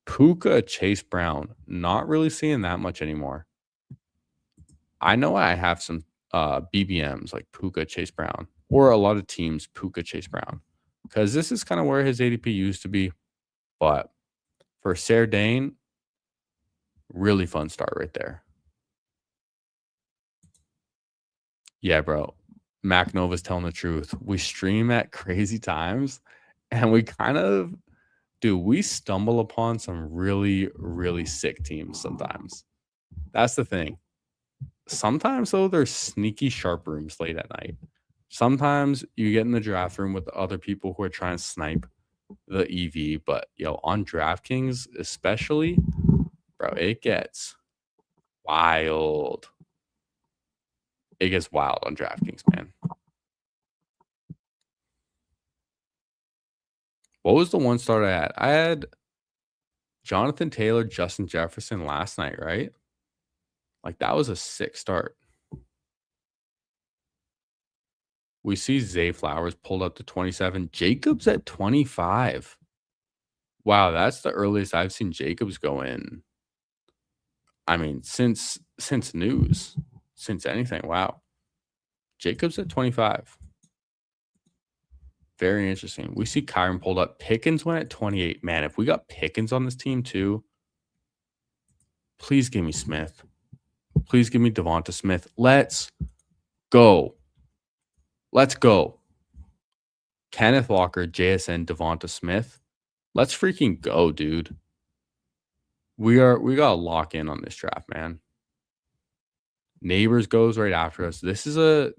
A: Puka Chase Brown. Not really seeing that much anymore. I know I have some BBMs like Puka Chase Brown, or a lot of teams Puka Chase Brown, because this is kind of where his ADP used to be. But for Sardane, really fun start right there. Yeah, bro. Mac Nova's telling the truth. We stream at crazy times, and we we stumble upon some really, really sick teams sometimes. That's the thing. Sometimes, though, there's sneaky sharp rooms late at night. Sometimes you get in the draft room with other people who are trying to snipe the EV, but on DraftKings especially, bro, it gets wild. It gets wild on DraftKings, man. What was the one start I had? I had Jonathan Taylor, Justin Jefferson last night, right? Like, that was a sick start. We see Zay Flowers pulled up to 27. Jacobs at 25. Wow, that's the earliest I've seen Jacobs go in. I mean, since news, since anything. Wow. Jacobs at 25. Very interesting. We see Kyron pulled up. Pickens went at 28. Man, if we got Pickens on this team too, please give me Smith. Please give me Devonta Smith. Let's go. Let's go. Kenneth Walker, JSN, Devonta Smith. Let's freaking go, dude. We gotta lock in on this draft, man. Neighbors goes right after us. This is a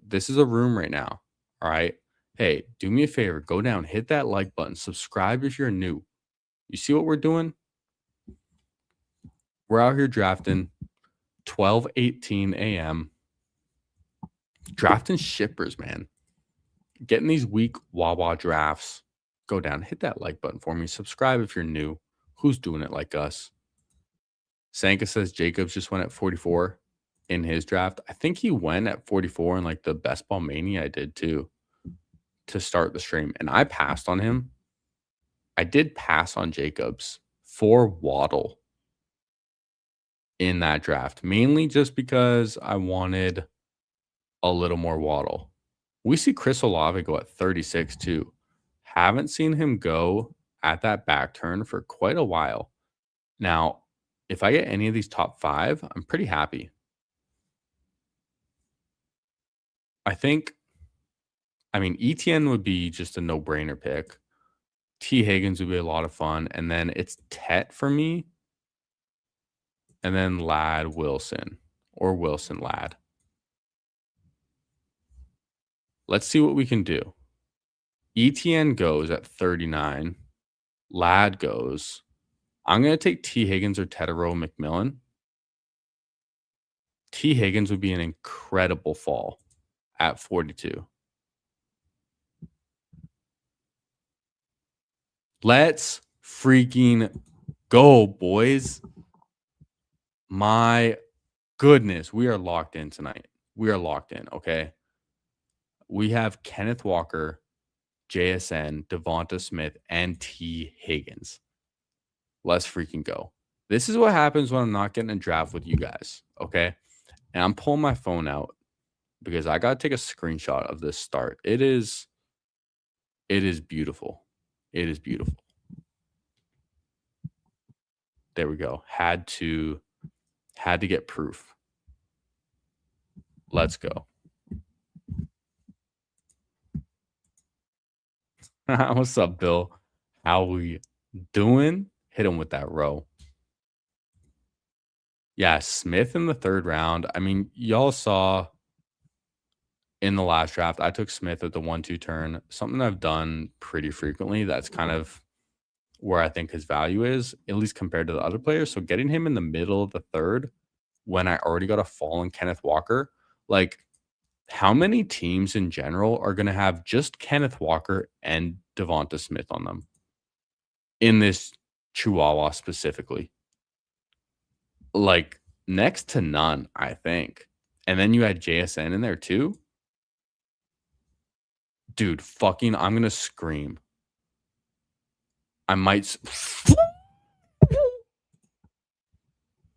A: room right now. All right. Hey, do me a favor. Go down, hit that like button, subscribe if you're new. You see what we're doing? We're out here drafting 12:18 a.m. Drafting shippers, man. Getting these weak Wawa drafts. Go down, hit that like button for me. Subscribe if you're new. Who's doing it like us? Sanka says Jacobs just went at 44 in his draft. I think he went at 44 in like the Best Ball Mania I did too to start the stream. And I passed on him. I did pass on Jacobs for Waddle in that draft, mainly just because I wanted a little more Waddle. We see Chris Olave go at 36 too. Haven't seen him go at that back turn for quite a while. Now, if I get any of these top 5, I'm pretty happy. I mean, ETN would be just a no-brainer pick. T. Higgins would be a lot of fun. And then it's Tet for me. And then Lad Wilson or Wilson Lad. Let's see what we can do. ETN goes at 39. Lad goes. I'm going to take T. Higgins or Tetero McMillan. T. Higgins would be an incredible fall at 42. Let's freaking go, boys. My goodness, we are locked in tonight. We are locked in, okay? We have Kenneth Walker, JSN, Devonta Smith, and T. Higgins. Let's freaking go. This is what happens when I'm not getting a draft with you guys, okay? And I'm pulling my phone out because I got to take a screenshot of this start. It is beautiful. It is beautiful. There we go. Had to get proof. Let's go. What's up, Bill? How we doing? Hit him with that row. Yeah, Smith in the 3rd round. I mean, y'all saw in the last draft, I took Smith at the 1-2 turn. Something I've done pretty frequently. That's kind of where I think his value is, at least compared to the other players. So getting him in the middle of the 3rd when I already got a fallen Kenneth Walker, like how many teams in general are going to have just Kenneth Walker and Devonta Smith on them in this Chihuahua specifically? Like next to none, I think. And then you had JSN in there too. Dude, fucking, I'm going to scream. I might.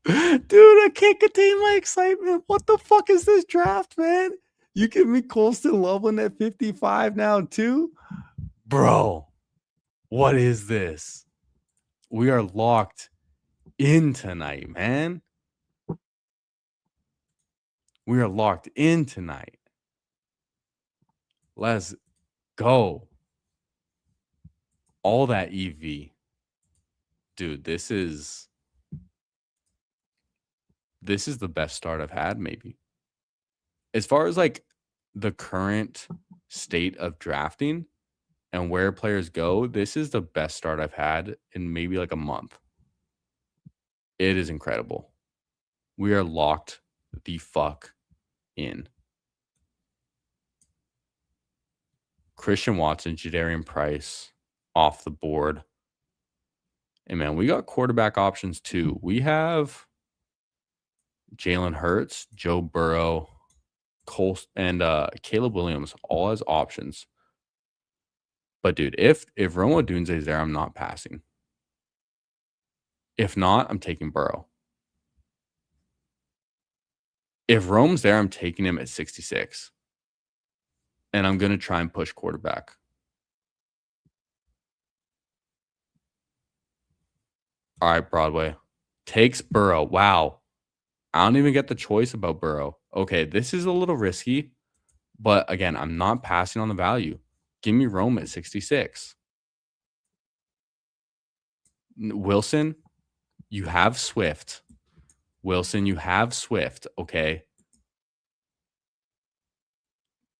A: Dude, I can't contain my excitement. What the fuck is this draft, man? You give me Colston Loveland at 55 now, too? Bro, what is this? We are locked in tonight, man. We are locked in tonight. Let's go. All that EV. Dude, this is the best start I've had, maybe. As far as like the current state of drafting and where players go, this is the best start I've had in maybe like a month. It is incredible. We are locked the fuck in. Christian Watson, Jadarian Price off the board. And man, we got quarterback options too. We have Jalen Hurts, Joe Burrow, Cole and Caleb Williams all as options. But dude, if Rome Odunze is there, I'm not passing. If not, I'm taking Burrow. If Rome's there, I'm taking him at 66. And I'm going to try and push quarterback. All right, Broadway. Takes Burrow. Wow. I don't even get the choice about Burrow. Okay, this is a little risky. But again, I'm not passing on the value. Give me Rome at 66. Wilson, you have Swift. Wilson, you have Swift, okay?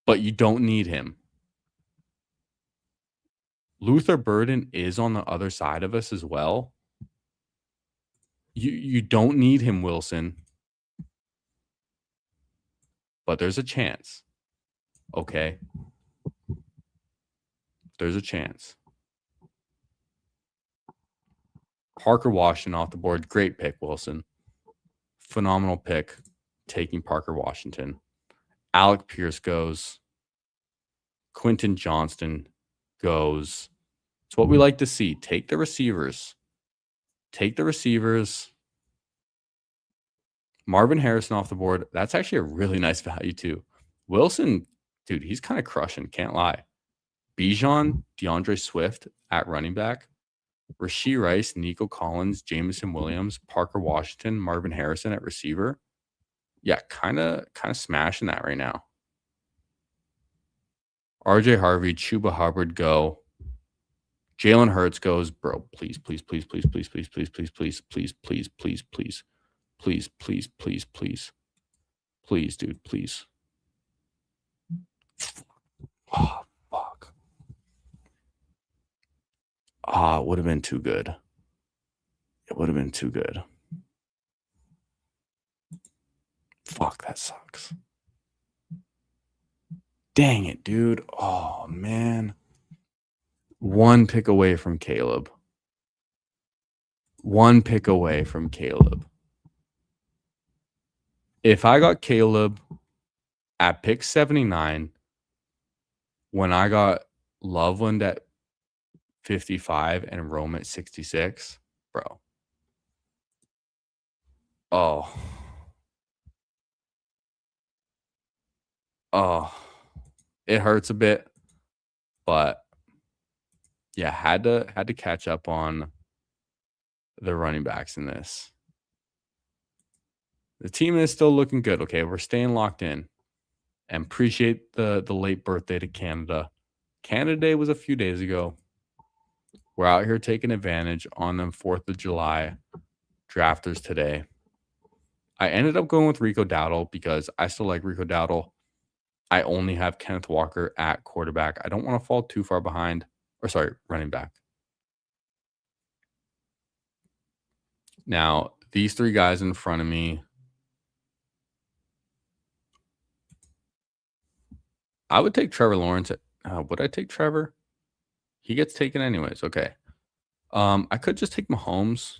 A: But you don't need him. Luther Burden is on the other side of us as well. You don't need him, Wilson. But there's a chance. Okay? There's a chance. Parker Washington off the board. Great pick, Wilson. Phenomenal pick. Taking Parker Washington. Alec Pierce goes. Quentin Johnston goes. It's what we like to see. Take the receivers. Take the receivers. Marvin Harrison off the board. That's actually a really nice value too. Wilson, dude, he's kind of crushing. Can't lie. Bijan, DeAndre Swift at running back. Rashee Rice, Nico Collins, Jameson Williams, Parker Washington, Marvin Harrison at receiver. Yeah, kind of smashing that right now. RJ Harvey, Chuba Hubbard go. Jalen Hurts goes, bro. Please, please, please, please, please, please, please, please, please, please, please, please, please, please, please, please, please, please, dude, please. Oh, fuck. Ah, it would have been too good. It would have been too good. Fuck, that sucks. Dang it, dude. Oh, man. One pick away from Caleb. One pick away from Caleb. If I got Caleb at pick 79, when I got Loveland at 55 and Rome at 66, bro. Oh. Oh. It hurts a bit, but yeah, had to catch up on the running backs in this. The team is still looking good, okay? We're staying locked in. And appreciate the late birthday to Canada. Canada Day was a few days ago. We're out here taking advantage on them 4th of July drafters today. I ended up going with Rico Dowdle because I still like Rico Dowdle. I only have Kenneth Walker at quarterback. I don't want to fall too far behind. Or sorry, running back. Now, these three guys in front of me, I would take Trevor Lawrence. Would I take Trevor? He gets taken anyways. Okay. I could just take Mahomes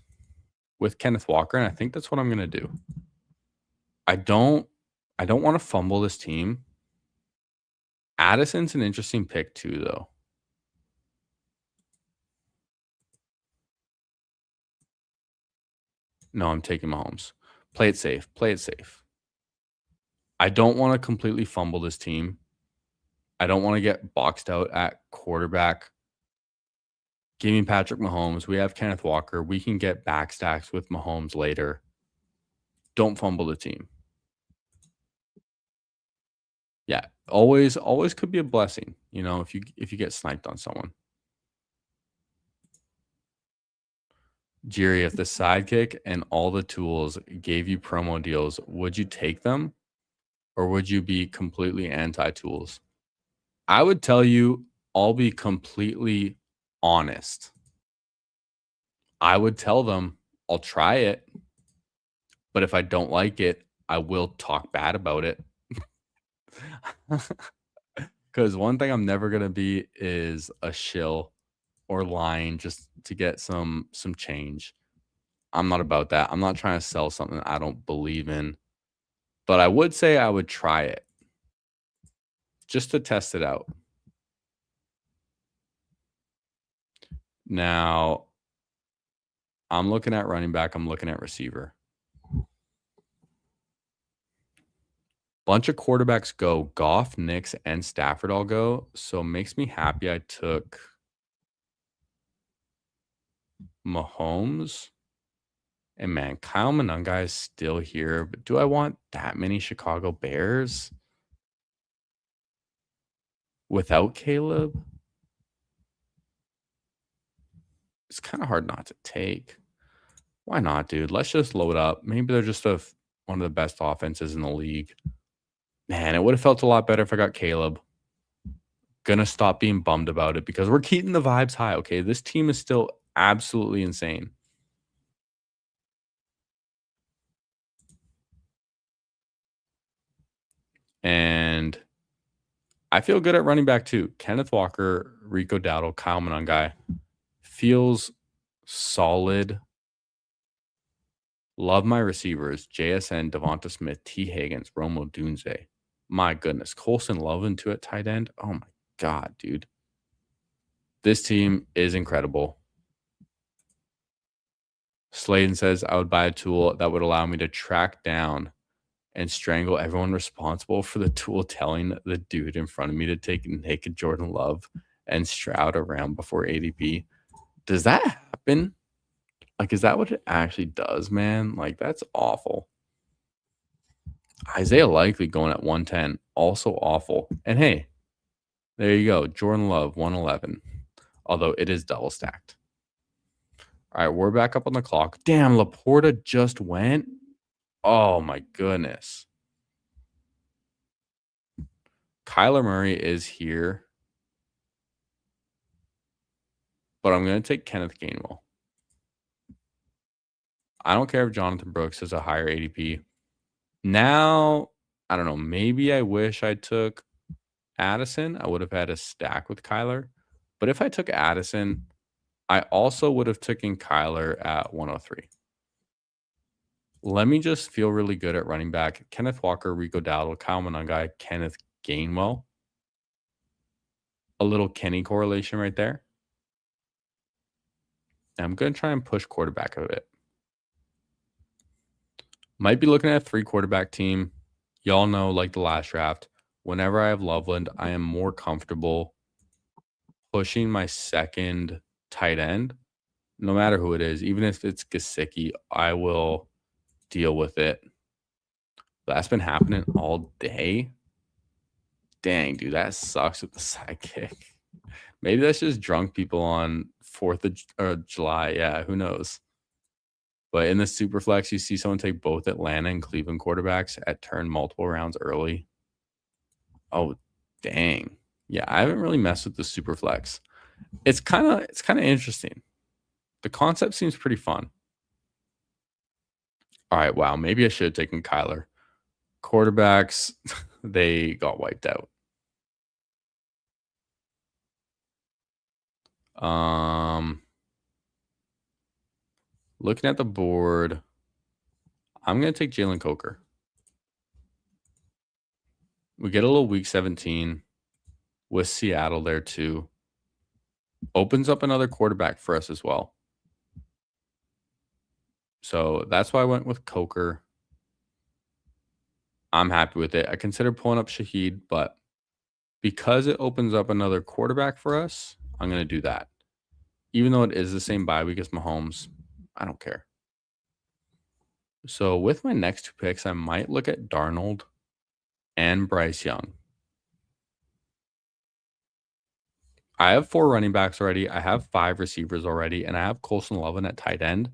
A: with Kenneth Walker, and I think that's what I'm going to do. I don't want to fumble this team. Addison's an interesting pick too, though. No, I'm taking Mahomes. Play it safe. Play it safe. I don't want to completely fumble this team. I don't want to get boxed out at quarterback. Give me Patrick Mahomes. We have Kenneth Walker. We can get backstacks with Mahomes later. Don't fumble the team. Yeah, always could be a blessing, you know, if you get sniped on someone. Jerry, if the sidekick and all the tools gave you promo deals, would you take them? Or would you be completely anti-tools? I would tell you, I'll be completely honest. I would tell them, I'll try it. But if I don't like it, I will talk bad about it. Because one thing I'm never going to be is a shill or lying just to get some change. I'm not about that. I'm not trying to sell something I don't believe in. But I would say I would try it. just to test it out. Now, I'm looking at running back. I'm looking at receiver. Bunch of quarterbacks go. Goff, Nix, and Stafford all go. So it makes me happy I took Mahomes. And man, Kyle Monangai is still here. But do I want that many Chicago Bears without Caleb? It's kind of hard not to take. Why not, dude? Let's just load up. Maybe they're just one of the best offenses in the league. Man, it would have felt a lot better if I got Caleb. Gonna stop being bummed about it because we're keeping the vibes high, okay? This team is still absolutely insane. And I feel good at running back too. Kenneth Walker, Rico Dowdle, Kyle Monangai. Feels solid. Love my receivers. JSN, Devonta Smith, T. Higgins, Romo Dunze. My goodness. Colson Love into at tight end. Oh my God, dude. This team is incredible. Sladen says I would buy a tool that would allow me to track down and strangle everyone responsible for the tool telling the dude in front of me to take naked Jordan Love and Stroud around before ADP. Does that happen? Like, is that what it actually does, man? Like, that's awful. Isaiah Likely going at 110, also awful. And hey, there you go. Jordan Love, 111. Although it is double stacked. All right, we're back up on the clock. Damn, Laporta just went. Oh, my goodness. Kyler Murray is here. But I'm going to take Kenneth Gainwell. I don't care if Jonathan Brooks has a higher ADP. Now, I don't know. Maybe I wish I took Addison. I would have had a stack with Kyler. But if I took Addison, I also would have taken Kyler at 103. Let me just feel really good at running back. Kenneth Walker, Rico Dowdle, Kyle Monangai, Kenneth Gainwell. A little Kenny correlation right there. And I'm going to try and push quarterback a bit. Might be looking at a 3 quarterback team. Y'all know, like the last draft, whenever I have Loveland, I am more comfortable pushing my second tight end, no matter who it is. Even if it's Gesicki, I will deal with it. That's been happening all day. Dang, dude, that sucks with the sidekick. Maybe that's just drunk people on 4th of July. Yeah, who knows? But in the Superflex, you see someone take both Atlanta and Cleveland quarterbacks at turn multiple rounds early. Oh, dang. Yeah, I haven't really messed with the Superflex. It's kind of interesting. The concept seems pretty fun. All right, wow. Maybe I should have taken Kyler. Quarterbacks, they got wiped out. Looking at the board, I'm going to take Jalen Coker. We get a little week 17 with Seattle there too. Opens up another quarterback for us as well. So that's why I went with Coker. I'm happy with it. I considered pulling up Shaheed, but because it opens up another quarterback for us, I'm going to do that. Even though it is the same bye week as Mahomes, I don't care. So with my next 2 picks, I might look at Darnold and Bryce Young. I have 4 running backs already. I have 5 receivers already, and I have Colson Lovin at tight end.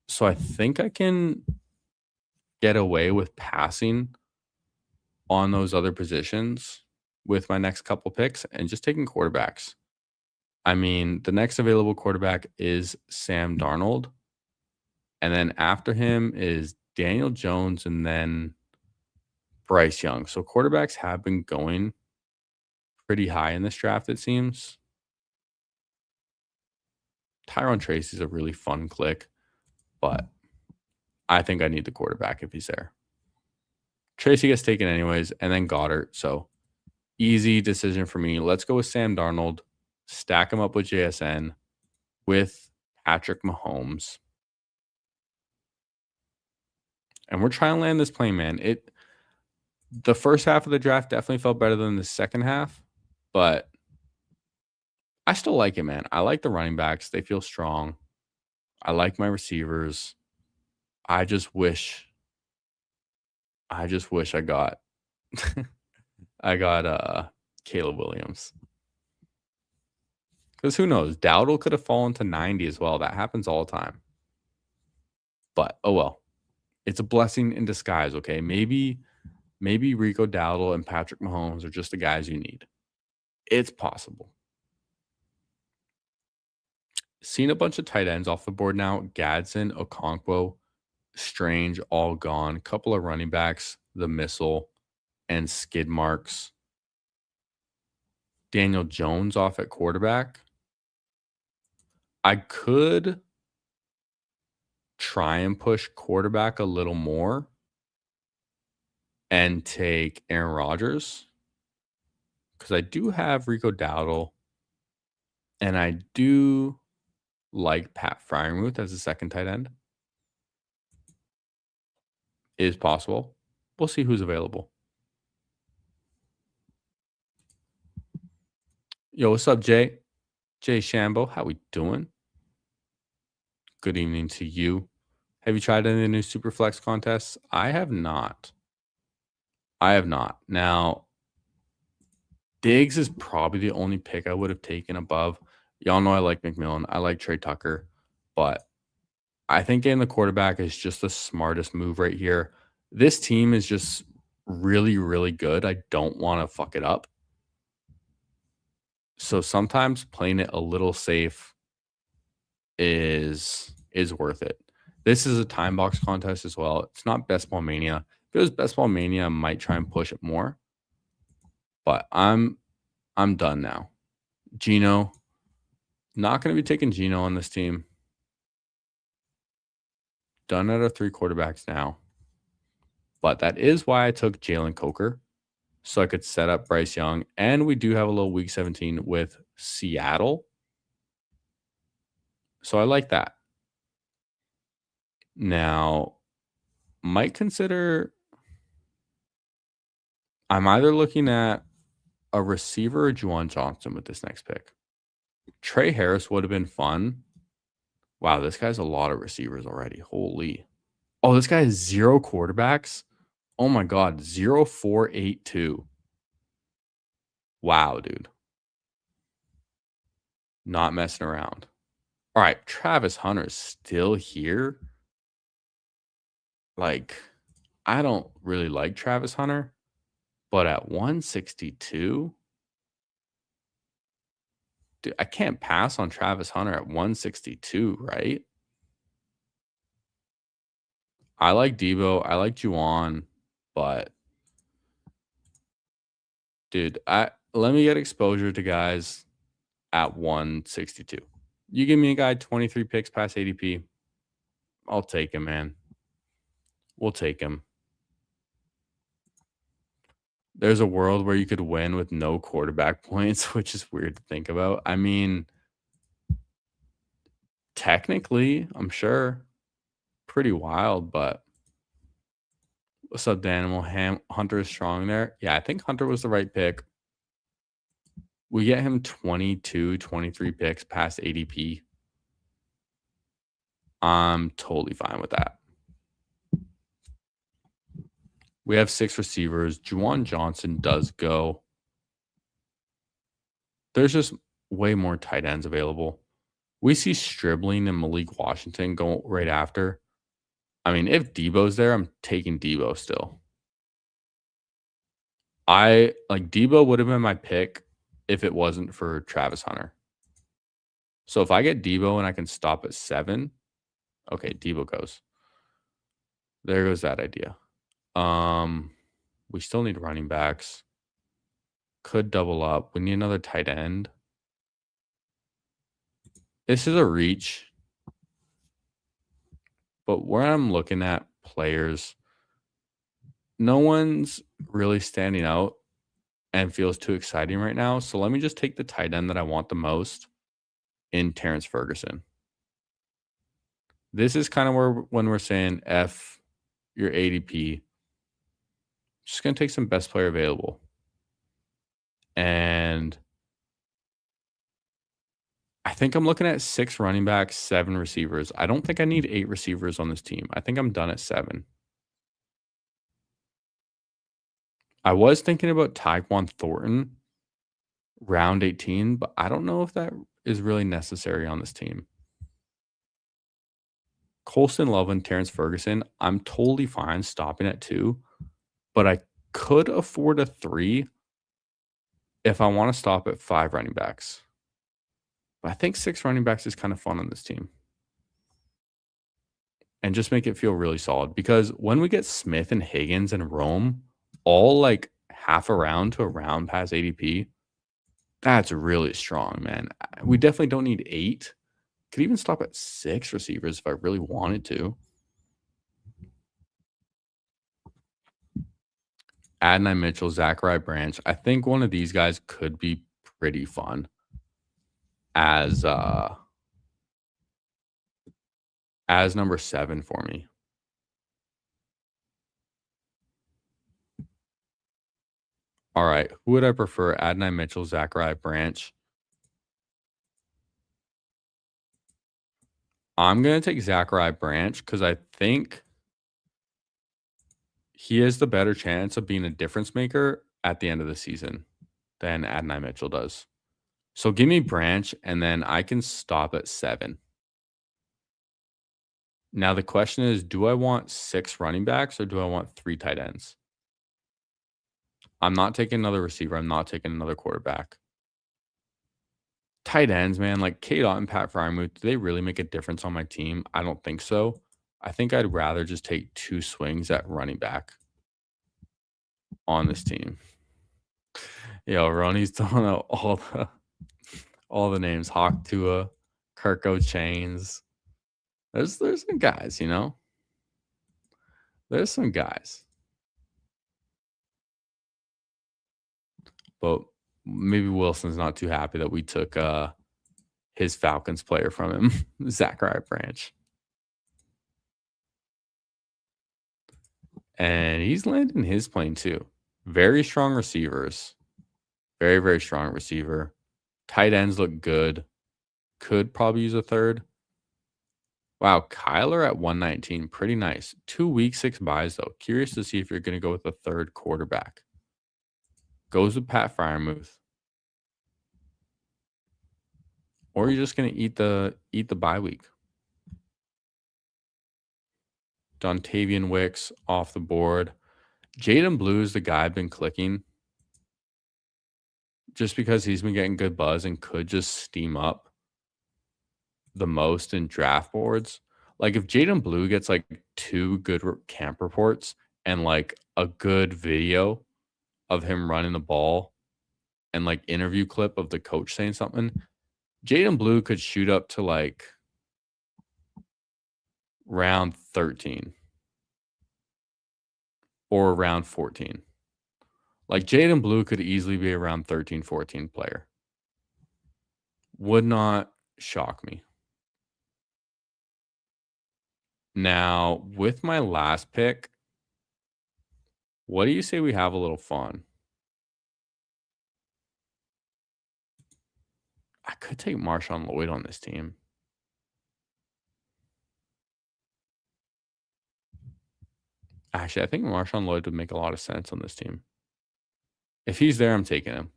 A: So I think I can get away with passing on those other positions with my next couple picks and just taking quarterbacks. I mean, the next available quarterback is Sam Darnold. And then after him is Daniel Jones and then Bryce Young. So quarterbacks have been going pretty high in this draft, it seems. Tyrone Tracy's a really fun click, but I think I need the quarterback if he's there. Tracy gets taken anyways, and then Goddard. So Easy decision for me. Let's go with Sam Darnold. Stack him up with JSN with Patrick Mahomes. And we're trying to land this plane, man. The first half of the draft definitely felt better than the second half, but I still like it, man. I like the running backs. They feel strong. I like my receivers. I just wish I got I got Caleb Williams. Because who knows? Dowdle could have fallen to 90 as well. That happens all the time. But oh well. It's a blessing in disguise, okay? Maybe Rico Dowdle and Patrick Mahomes are just the guys you need. It's possible. Seen a bunch of tight ends off the board now. Gadsden, Okonkwo, Strange, all gone. Couple of running backs, the missile and skid marks. Daniel Jones off at quarterback. I could try and push quarterback a little more and take Aaron Rodgers because I do have Rico Dowdle and I do like Pat Freiermuth as a second tight end. Is possible. We'll see who's available. Yo, what's up, Jay? Jay Shambo, how we doing? Good evening to you. Have you tried any of the new Superflex contests? I have not. Now, Diggs is probably the only pick I would have taken above. Y'all know I like McMillan. I like Trey Tucker. But I think getting the quarterback is just the smartest move right here. This team is just really, really good. I don't want to fuck it up. So sometimes playing it a little safe is worth it. This is a time box contest as well. It's not Best Ball Mania. If it was Best Ball Mania, I might try and push it more. But I'm done now. Gino. Not going to be taking Gino on this team. Done out of 3 quarterbacks now. But that is why I took Jalen Coker. So I could set up Bryce Young. And we do have a little week 17 with Seattle. So I like that. Now, might consider... I'm either looking at a receiver or Juwan Johnson with this next pick. Trey Harris would have been fun. Wow, this guy's a lot of receivers already. Holy. Oh, this guy has 0 quarterbacks. Oh my God, 0-4-8-2. Wow, dude. Not messing around. All right, Travis Hunter's still here. Like, I don't really like Travis Hunter, but at 162, dude, I can't pass on Travis Hunter at 162, right? I like Debo. I like Juwan, but dude, let me get exposure to guys at 162. You give me a guy 23 picks past ADP, I'll take him, man. We'll take him. There's a world where you could win with no quarterback points, which is weird to think about. I mean, technically, I'm sure pretty wild, but what's up, Danimal? Hunter is strong there. Yeah, I think Hunter was the right pick. We get him 22, 23 picks past ADP. I'm totally fine with that. We have 6 receivers. Juwan Johnson does go. There's just way more tight ends available. We see Stribling and Malik Washington go right after. I mean, if Debo's there, I'm taking Debo still. Debo would have been my pick if it wasn't for Travis Hunter. So if I get Debo and I can stop at 7, okay, Debo goes. There goes that idea. We still need running backs. Could double up. We need another tight end. This is a reach. But where I'm looking at players, no one's really standing out. and feels too exciting right now. So let me just take the tight end that I want the most in Terrence Ferguson. This is kind of where when we're saying F your ADP, just going to take some best player available. And I think I'm looking at 6 running backs, 7 receivers. I don't think I need 8 receivers on this team. I think I'm done at 7. I was thinking about Tyquan Thornton round 18, but I don't know if that is really necessary on this team. Colston Love and Terrence Ferguson, I'm totally fine stopping at 2, but I could afford a 3 if I want to stop at 5 running backs. But I think 6 running backs is kind of fun on this team. And just make it feel really solid, because when we get Smith and Higgins and Rome all like half a round to a round past ADP, that's really strong, man. We definitely don't need 8. Could even stop at 6 receivers if I really wanted to. Adonai Mitchell, Zachariah Branch. I think one of these guys could be pretty fun as number 7 for me. All right. Who would I prefer? Adonai Mitchell, Zachariah Branch. I'm going to take Zachariah Branch because I think he has the better chance of being a difference maker at the end of the season than Adonai Mitchell does. So give me Branch, and then I can stop at 7. Now the question is, do I want 6 running backs or do I want 3 tight ends? I'm not taking another receiver. I'm not taking another quarterback. Tight ends, man, like K-Dot and Pat Freiermuth, do they really make a difference on my team? I don't think so. I think I'd rather just take 2 swings at running back on this team. Yo, Ronnie's throwing out all the names. Hawk Tua, Kirko Chains. There's some guys, you know? There's some guys. But maybe Wilson's not too happy that we took his Falcons player from him, Zachariah Branch. And he's landing his plane too. Very strong receivers. Very, very strong receiver. Tight ends look good. Could probably use a third. Wow, Kyler at 119. Pretty nice. 2 week 6 buys, though. Curious to see if you're going to go with a third quarterback. Goes with Pat Freiermuth. Or you're just going to eat the bye week. Dontavian Wicks off the board. Jaden Blue is the guy I've been clicking just because he's been getting good buzz and could just steam up the most in draft boards. Like if Jaden Blue gets like 2 good camp reports and like a good video of him running the ball and like interview clip of the coach saying something, Jaden Blue could shoot up to like round 13 or round 14. Like Jaden Blue could easily be a round 13, 14 player. Would not shock me. Now, with my last pick, what do you say we have a little fun? I could take Marshawn Lloyd on this team. Actually, I think Marshawn Lloyd would make a lot of sense on this team. If he's there, I'm taking him.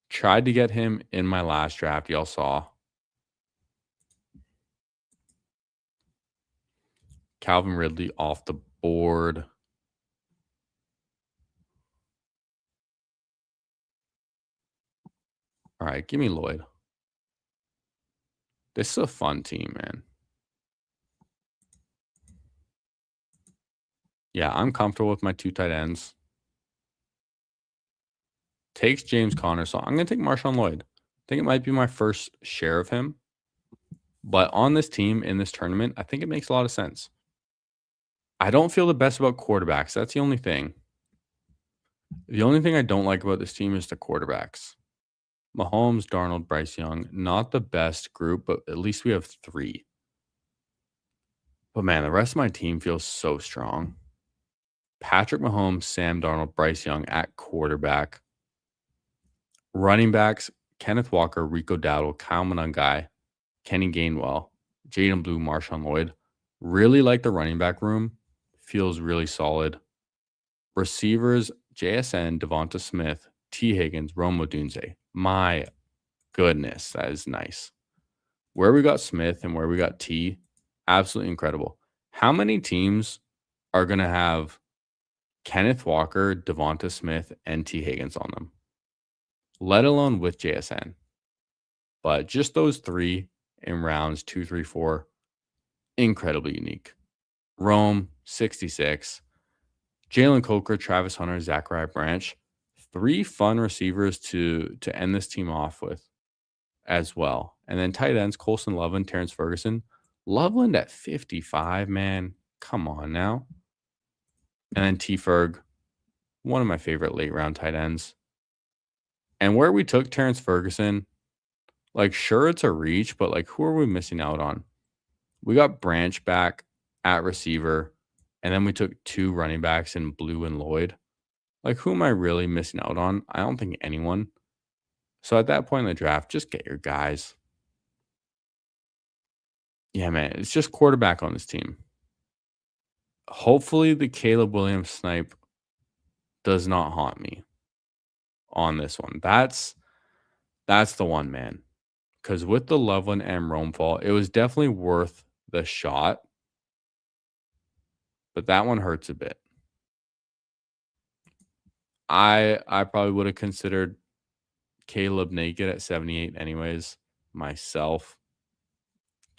A: Tried to get him in my last draft, y'all saw. Calvin Ridley off the board. All right, give me Lloyd. This is a fun team, man. Yeah, I'm comfortable with my 2 tight ends. Takes James Conner, so I'm going to take Marshawn Lloyd. I think it might be my first share of him. But on this team, in this tournament, I think it makes a lot of sense. I don't feel the best about quarterbacks. That's the only thing. The only thing I don't like about this team is the quarterbacks. Mahomes, Darnold, Bryce Young, not the best group, but at least we have three. But man, the rest of my team feels so strong. Patrick Mahomes, Sam Darnold, Bryce Young at quarterback. Running backs, Kenneth Walker, Rico Dowdle, Kyle Monangai, Kenny Gainwell, Jaden Blue, Marshawn Lloyd. Really like the running back room. Feels really solid. Receivers, JSN, Devonta Smith, T. Higgins, Rome Odunze. My goodness, that is nice. Where we got Smith and where we got T, absolutely incredible. How many teams are going to have Kenneth Walker, Devonta Smith, and T. Higgins on them? Let alone with JSN. But just those three in rounds 2, 3, 4, incredibly unique. Rome, 66. Jalen Coker, Travis Hunter, Zachariah Branch. 3 fun receivers to end this team off with as well. And then tight ends, Colson Loveland, Terrence Ferguson. Loveland at 55, man. Come on now. And then T. Ferg, one of my favorite late round tight ends. And where we took Terrence Ferguson, like, sure, it's a reach, but like, who are we missing out on? We got Branch back at receiver, and then we took 2 running backs in Blue and Lloyd. Like, who am I really missing out on? I don't think anyone. So at that point in the draft, just get your guys. Yeah, man, it's just quarterback on this team. Hopefully the Caleb Williams snipe does not haunt me on this one. That's the one, man. Because with the Loveland and Rome fall, it was definitely worth the shot. But that one hurts a bit. I probably would have considered Caleb naked at 78 anyways, myself.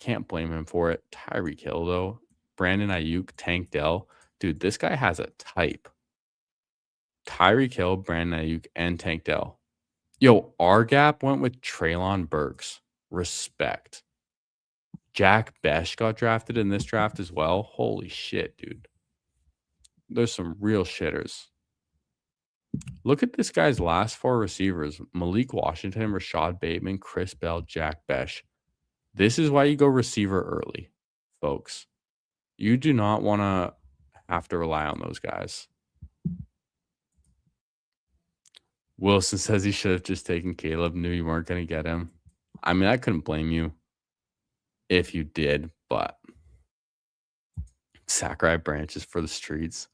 A: Can't blame him for it. Tyreek Hill, though. Brandon Ayuk, Tank Dell. Dude, this guy has a type. Tyreek Hill, Brandon Ayuk, and Tank Dell. Yo, our gap went with Treylon Burks. Respect. Jack Besh got drafted in this draft as well. Holy shit, dude. There's some real shitters. Look at this guy's last 4 receivers. Malik Washington, Rashad Bateman, Chris Bell, Jack Besh. This is why you go receiver early, folks. You do not want to have to rely on those guys. Wilson says he should have just taken Caleb. Knew you weren't going to get him. I mean, I couldn't blame you if you did, but Sakurai Branch is for the streets.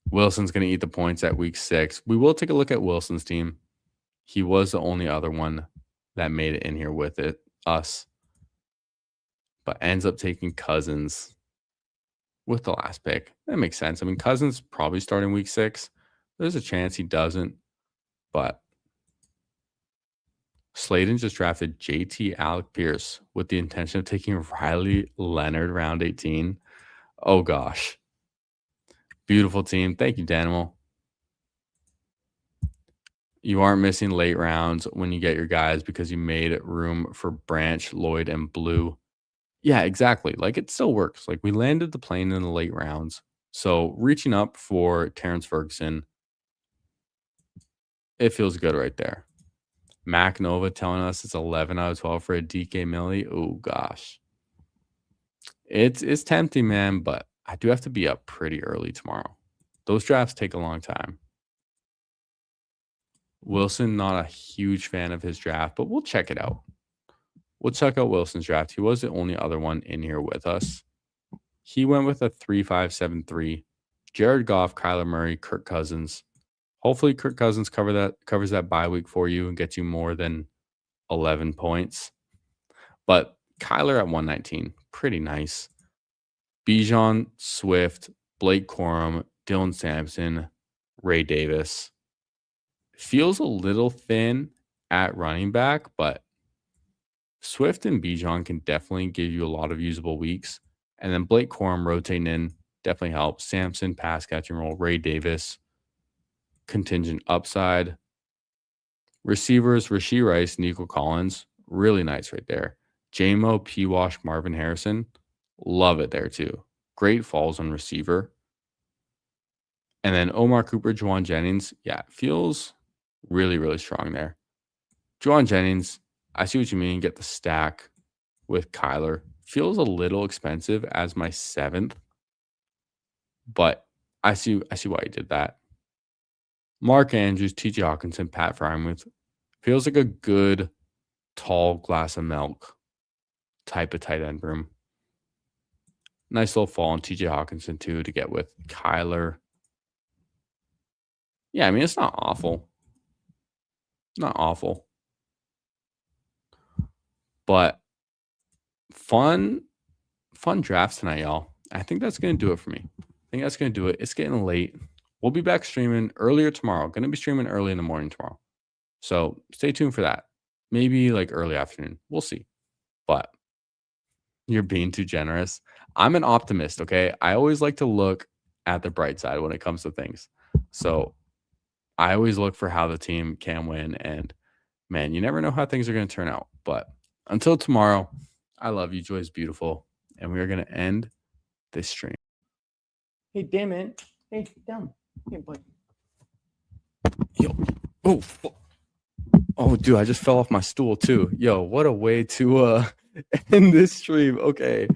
A: Wilson's going to eat the points at week 6. We will take a look at Wilson's team. He was the only other one that made it in here with us, but ends up taking Cousins with the last pick. That makes sense. I mean, Cousins probably starting week 6. There's a chance he doesn't, but Slayton just drafted JT Alec Pierce with the intention of taking Riley Leonard round 18. Oh, gosh. Beautiful team. Thank you, Danimal. You aren't missing late rounds when you get your guys because you made room for Branch, Lloyd, and Blue. Yeah, exactly. Like, it still works. Like, we landed the plane in the late rounds. So reaching up for Terrence Ferguson, it feels good right there. Mac Nova telling us it's 11 out of 12 for a DK Millie. Oh, gosh. It's tempting, man, but I do have to be up pretty early tomorrow. Those drafts take a long time. Wilson, not a huge fan of his draft, but we'll check it out. We'll check out Wilson's draft. He was the only other one in here with us. He went with a 3-5-7-3. Jared Goff, Kyler Murray, Kirk Cousins. Hopefully Kirk Cousins covers that bye week for you and gets you more than 11 points. But Kyler at 119, pretty nice. Bijan, Swift, Blake Corum, Dylan Sampson, Ray Davis. Feels a little thin at running back, but Swift and Bijan can definitely give you a lot of usable weeks. And then Blake Corum rotating in definitely helps. Sampson, pass catching role. Ray Davis, contingent upside. Receivers, Rashee Rice, Nico Collins. Really nice right there. JMO, P-Wash, Marvin Harrison. Love it there too. Great falls on receiver. And then Omar Cooper, Juwan Jennings. Yeah, feels really, really strong there. Juwan Jennings, I see what you mean. Get the stack with Kyler. Feels a little expensive as my 7th, but I see why you did that. Mark Andrews, TJ Hawkinson, Pat Frymuth. Feels like a good tall glass of milk type of tight end room. Nice little fall on TJ Hawkinson too to get with Kyler. Yeah, I mean, it's not awful. Not awful. But fun drafts tonight, y'all. I think that's going to do it for me. I think that's going to do it. It's getting late. We'll be back streaming earlier tomorrow. Going to be streaming early in the morning tomorrow. So stay tuned for that. Maybe like early afternoon. We'll see. But you're being too generous. I'm an optimist, okay? I always like to look at the bright side when it comes to things. So I always look for how the team can win. And man, you never know how things are going to turn out. But until tomorrow, I love you. Joy is beautiful. And we are going to end this stream. Hey, damn it. Hey, down. Hey, buddy. Yo. Oh, dude, I just fell off my stool too. Yo, what a way to end this stream. Okay.